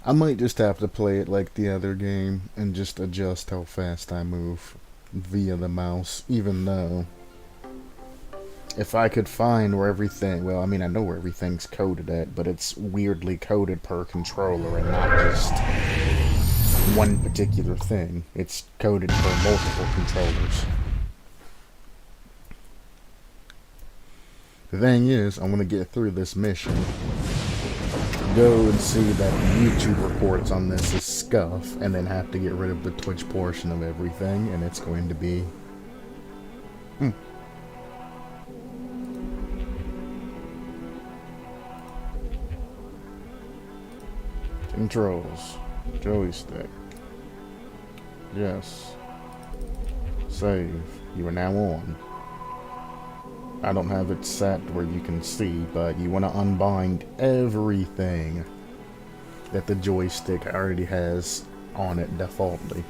I might just have to play it like the other game and just adjust how fast I move via the mouse, even though if I could find where everything, well, I mean, I know where everything's coded at, but it's weirdly coded per controller and not just one particular thing. It's coded for multiple controllers. The thing is, I want to get through this mission. Go and see that the YouTube reports on this is scuff, and then have to get rid of the Twitch portion of everything, and it's going to be... Controls. Joystick. Yes. Save. You are now on. I don't have it set where you can see, but you want to unbind everything that the joystick already has on it defaultly.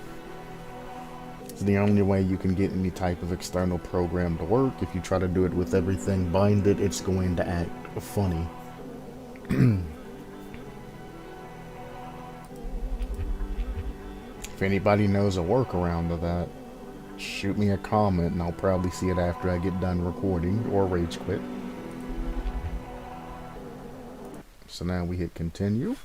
It's the only way you can get any type of external program to work. If you try to do it with everything binded, it's going to act funny. If anybody knows a workaround to that, shoot me a comment and I'll probably see it after I get done recording or rage quit. So now we hit continue.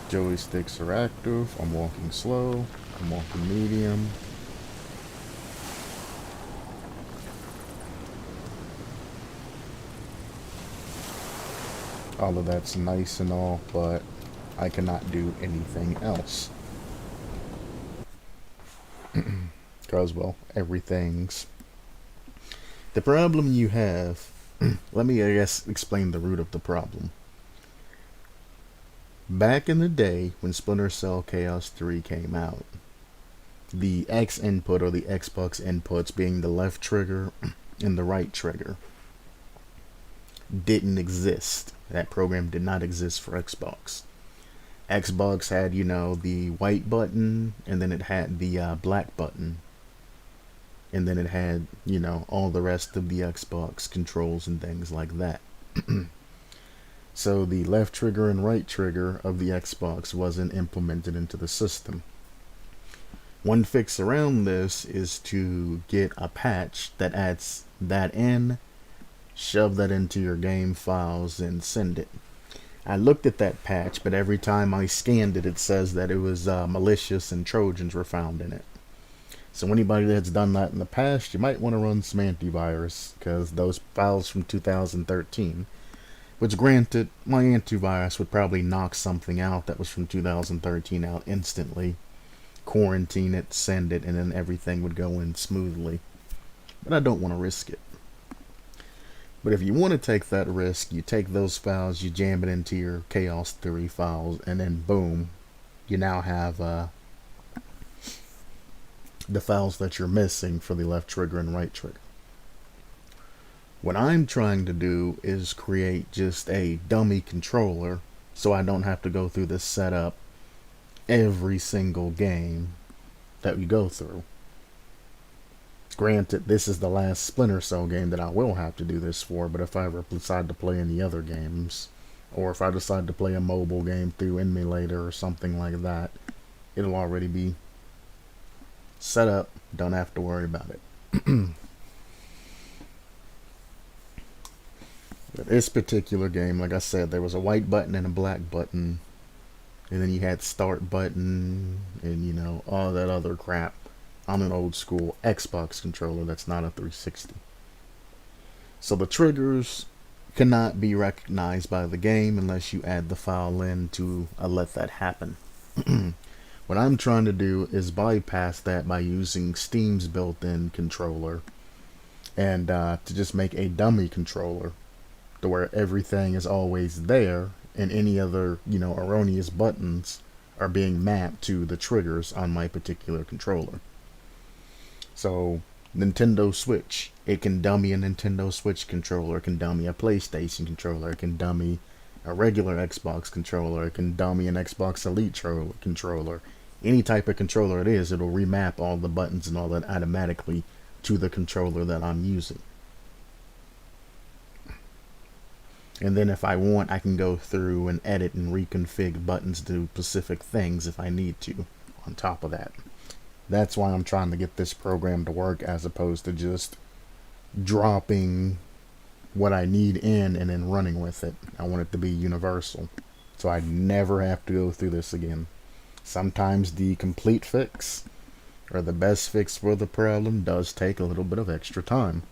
Joysticks are active. I'm walking slow. I'm walking medium. All of that's nice and all, but I cannot do anything else. Because, well, everything's... The problem you have... let me, I guess, explain the root of the problem. Back in the day, when Splinter Cell Chaos 3 came out, the X input, or the Xbox inputs, being the left trigger and the right trigger, didn't exist. That program did not exist for Xbox. Xbox had, you know, the white button, and then it had the black button. And then it had, you know, all the rest of the Xbox controls and things like that. So the left trigger and right trigger of the Xbox wasn't implemented into the system. One fix around this is to get a patch that adds that in, shove that into your game files, and send it. I looked at that patch, but every time I scanned it, it says that it was malicious and Trojans were found in it. So anybody that's done that in the past, you might want to run some antivirus, because those files from 2013, which granted, my antivirus would probably knock something out that was from 2013 out instantly, quarantine it, send it, and then everything would go in smoothly. But I don't want to risk it. But if you want to take that risk, you take those files, you jam it into your Chaos 3 files, and then boom, you now have the files that you're missing for the left trigger and right trigger. What I'm trying to do is create just a dummy controller so I don't have to go through this setup every single game that we go through. Granted, this is the last Splinter Cell game that I will have to do this for, but if I ever decide to play any other games, or if I decide to play a mobile game through Emulator or something like that, it'll already be set up, don't have to worry about it. But this particular game, like I said, there was a white button and a black button, and then you had start button, and you know, all that other crap on an old school Xbox controller that's not a 360. So the triggers cannot be recognized by the game unless you add the file in to let that happen. What I'm trying to do is bypass that by using Steam's built-in controller and to just make a dummy controller to where everything is always there and any other, you know, erroneous buttons are being mapped to the triggers on my particular controller. So, Nintendo Switch, it can dummy a Nintendo Switch controller, it can dummy a PlayStation controller, it can dummy a regular Xbox controller, it can dummy an Xbox Elite controller. Any type of controller it is, it'll remap all the buttons and all that automatically to the controller that I'm using. And then if I want, I can go through and edit and reconfigure buttons to do specific things if I need to on top of that. That's why I'm trying to get this program to work, as opposed to just dropping what I need in and then running with it. I want it to be universal, so I never have to go through this again. Sometimes the complete fix, or the best fix for the problem, does take a little bit of extra time.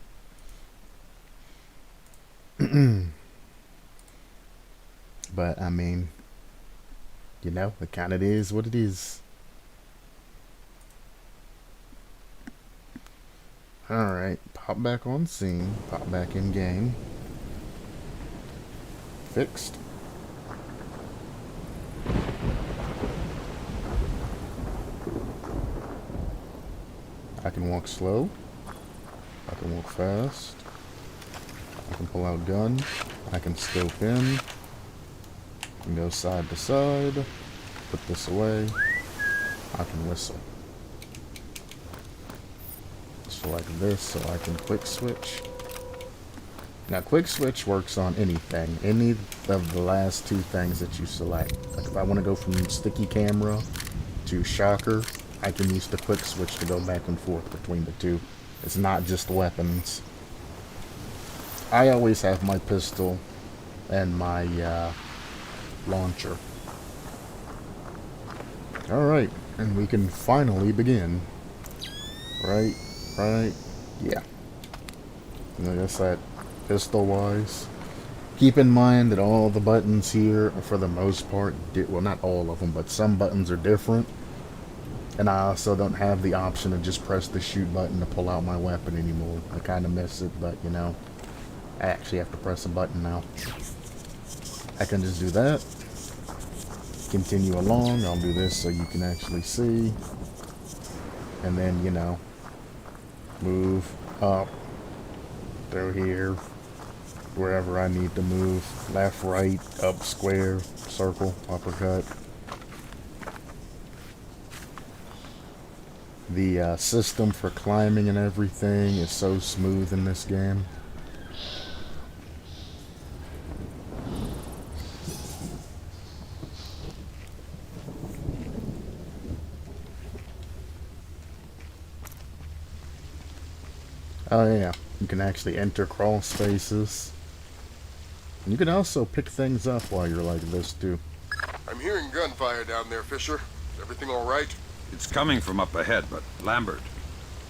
But, I mean, you know, it kind of is what it is. Alright, pop back on scene, pop back in game. Fixed. I can walk slow. I can walk fast. I can pull out gun. I can scope in. I can go side to side. Put this away. I can whistle. So like this, so I can quick switch. Now quick switch works on anything. Any of the last two things that you select. Like if I want to go from sticky camera to shocker, I can use the quick switch to go back and forth between the two. It's not just weapons. I always have my pistol and my launcher. Alright, and we can finally begin. Right, yeah. And like I said, pistol wise, keep in mind that all the buttons here are, for the most part, well, not all of them, but some buttons are different. And I also don't have the option to just press the shoot button to pull out my weapon anymore. I kind of miss it, but you know, I actually have to press a button now. I can just do that. Continue along. I'll do this so you can actually see. And then, you know, move up through here, wherever I need to move. Left, right, up, square, circle, uppercut. The system for climbing and everything is so smooth in this game. Oh yeah, you can actually enter crawl spaces. And you can also pick things up while you're like this too. I'm hearing gunfire down there, Fisher. Is everything all right? It's coming from up ahead, but Lambert,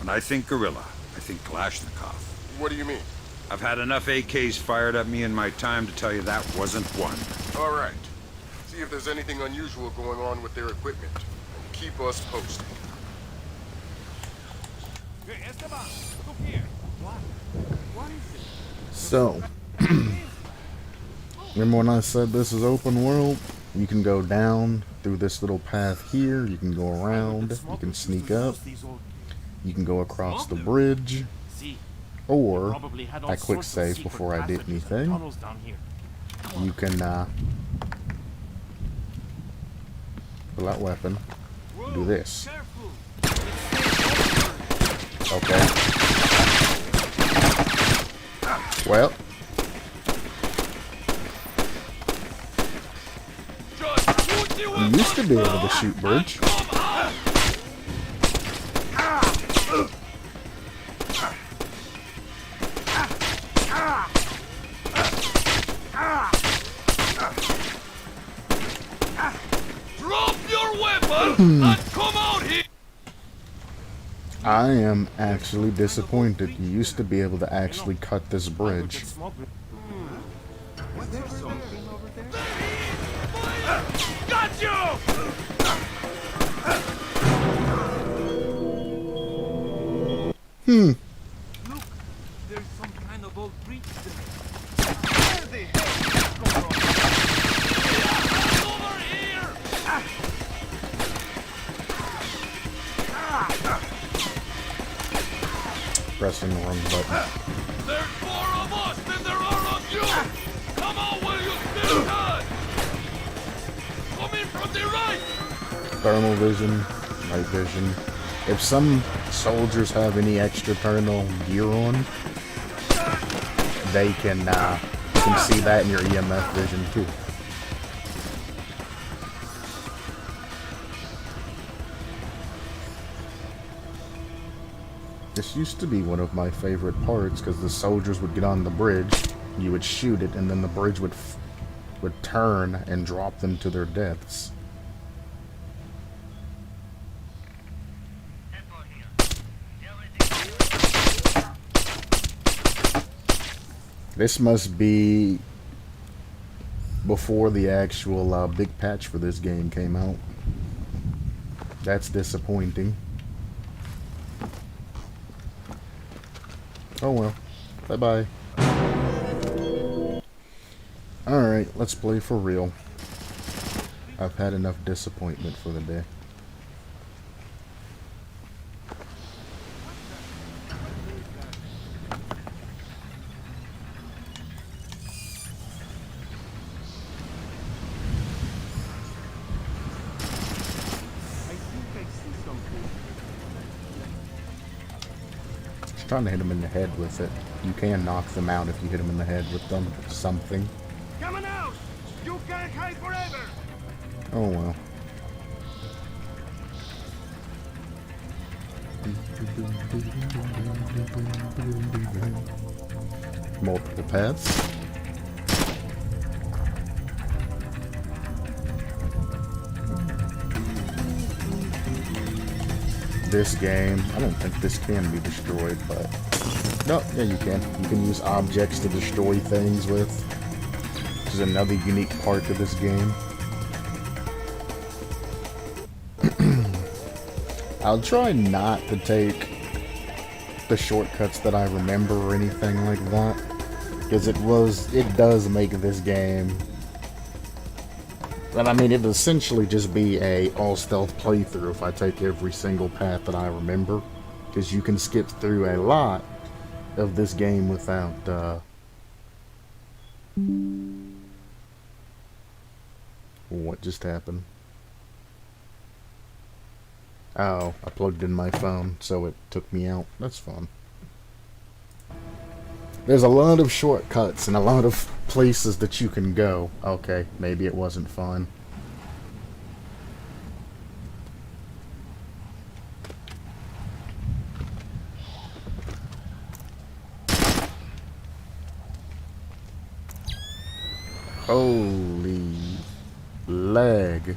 when I think gorilla, I think Kalashnikov. What do you mean? I've had enough AKs fired at me in my time to tell you that wasn't one. All right. See if there's anything unusual going on with their equipment. And keep us posted. So, remember when I said this is open world? You can go down through this little path here, you can go around, you can sneak up, you can go across the bridge, or I quick save before I did anything. You can pull out weapon, do this. Okay. Well, you used to be able to shoot bridge. Drop your weapon and come out here! I am actually disappointed. You used to be able to actually cut this bridge. Got you! Look, there's some kind of old breach there. Where the hell did it come from? Over here! pressing the wrong button. There's more of us than there are of you! Come on while you still can! Come in from the right! Thermal vision, night vision. If some soldiers have any extra thermal gear on, they can you can see that in your EMF vision too. This used to be one of my favorite parts because the soldiers would get on the bridge, you would shoot it, and then the bridge would turn and drop them to their deaths. This must be before the actual big patch for this game came out. That's disappointing. Oh well. Bye-bye. Alright, let's play for real. I've had enough disappointment for the day. Trying to hit him in the head with it. You can knock them out if you hit them in the head with something. Come on out! You can't hide forever! Oh well. Multiple paths. This game, I don't think this can be destroyed, but no, yeah, you can. You can use objects to destroy things with, which is another unique part to this game. I'll try not to take the shortcuts that I remember or anything like that, because it does make this game. But I mean, it'd essentially just be a all-stealth playthrough if I take every single path that I remember. Because you can skip through a lot of this game without, What just happened? Oh, I plugged in my phone, so it took me out. That's fun. There's a lot of shortcuts and a lot of places that you can go. Okay, maybe it wasn't fun. Holy leg.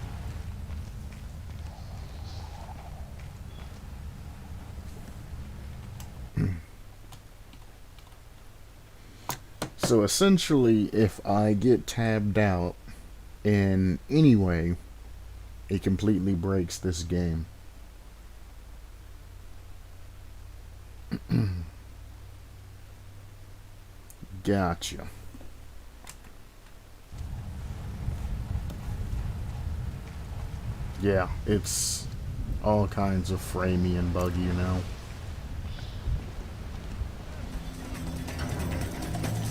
So essentially, if I get tabbed out in any way, it completely breaks this game. Gotcha. Yeah, it's all kinds of framey and buggy, you know.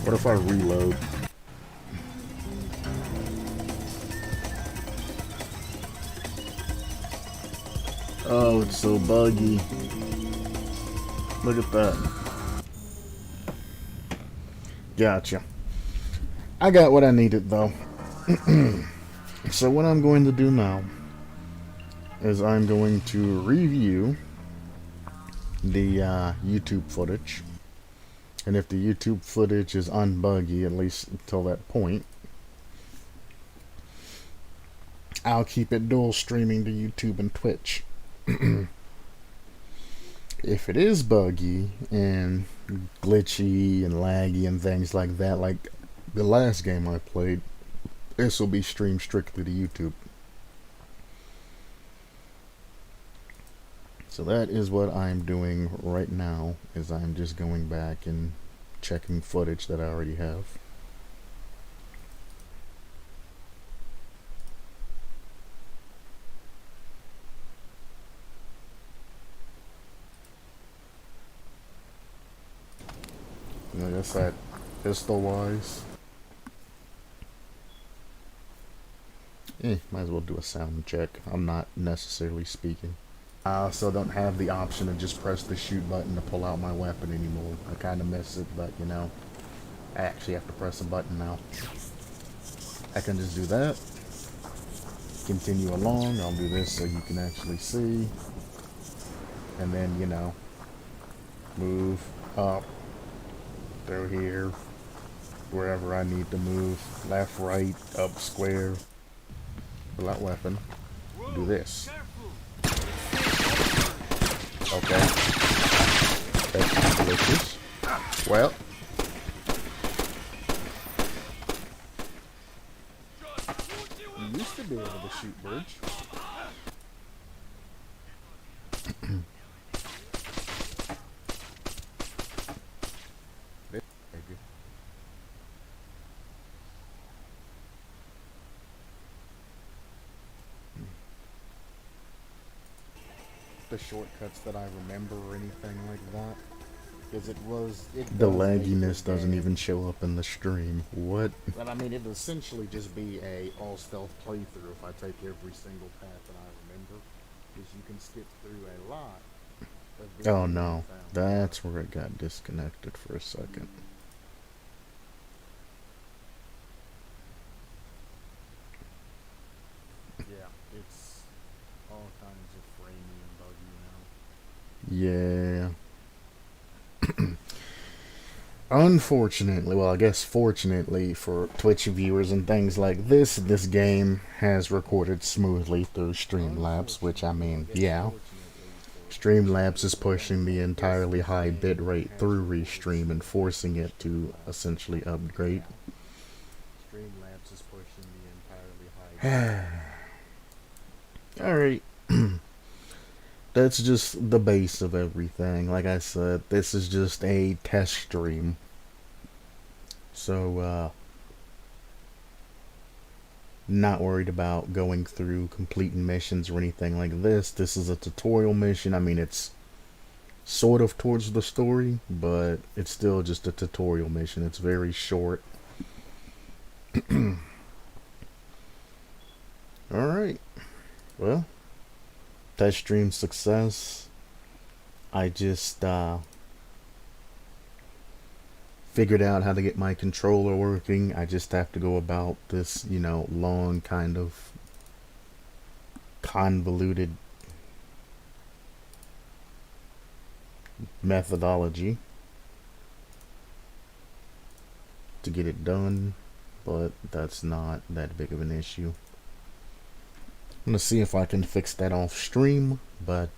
What if I reload? Oh, it's so buggy. Look at that. Gotcha. I got what I needed, though. So what I'm going to do now is I'm going to review the YouTube footage. And if the YouTube footage is unbuggy, at least until that point, I'll keep it dual streaming to YouTube and Twitch. If it is buggy and glitchy and laggy and things like that, like the last game I played, this will be streamed strictly to YouTube. So that is what I'm doing right now, is I'm just going back and checking footage that I already have. Like I said, pistol wise. Might as well do a sound check. I'm not necessarily speaking. I also don't have the option to just press the shoot button to pull out my weapon anymore. I kind of miss it, but you know, I actually have to press a button now. I can just do that. Continue along. I'll do this so you can actually see. And then, you know, move up through here, wherever I need to move. Left, right, up, square. Pull out weapon. Do this. Okay. That's delicious. Well. You used to be able to shoot bridge. The shortcuts that I remember or anything like that, because the lagginess doesn't even show up in the stream. What? But I mean, it'll essentially just be a all stealth playthrough if I take every single path that I remember, because you can skip through a lot. Oh no, that's where it got disconnected for a second. Yeah, it's all kinds of framey and buggy now. Yeah. Unfortunately, well, I guess fortunately for Twitch viewers and things like this game has recorded smoothly through Streamlabs, which, I mean, yeah. Streamlabs is pushing the entirely high bitrate through Restream and forcing it to essentially upgrade. Streamlabs is pushing the entirely high Alright. That's just the base of everything. Like I said, this is just a test stream. So, not worried about going through completing missions or anything like this. This is a tutorial mission. I mean, it's sort of towards the story, but it's still just a tutorial mission. It's very short. Alright. Well, test stream success. I just figured out how to get my controller working. I just have to go about this, you know, long kind of convoluted methodology to get it done, but that's not that big of an issue. I'm gonna see if I can fix that off stream, but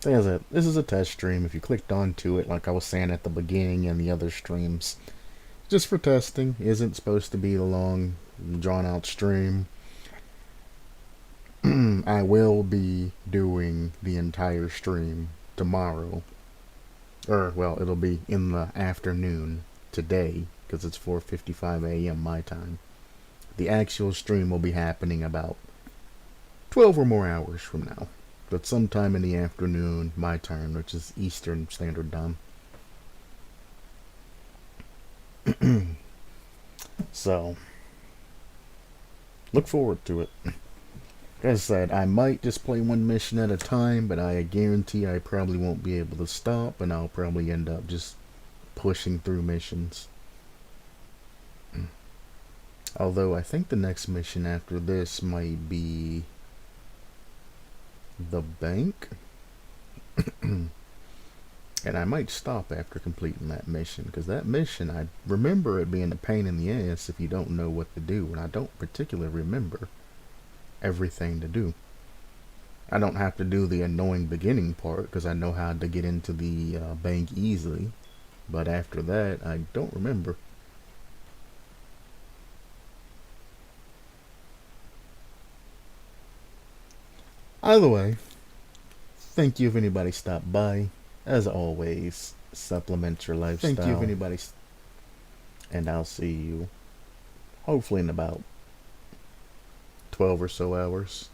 this is a test stream. If you clicked onto it, like I was saying at the beginning and the other streams, just for testing. Isn't supposed to be a long, drawn out stream. I will be doing the entire stream tomorrow, or well, it'll be in the afternoon today because it's 4:55 a.m. my time. The actual stream will be happening about 12 or more hours from now, but sometime in the afternoon my time, which is Eastern Standard Time. So look forward to it. Like I said, I might just play one mission at a time, but I guarantee I probably won't be able to stop, and I'll probably end up just pushing through missions. Although I think the next mission after this might be the bank. And I might stop after completing that mission, because that mission, I remember it being a pain in the ass if you don't know what to do, and I don't particularly remember everything to do. I don't have to do the annoying beginning part because I know how to get into the bank easily, but after that I don't remember. Either way, thank you if anybody stopped by. As always, supplement your lifestyle. Thank you if anybody, and I'll see you hopefully in about 12 or so hours.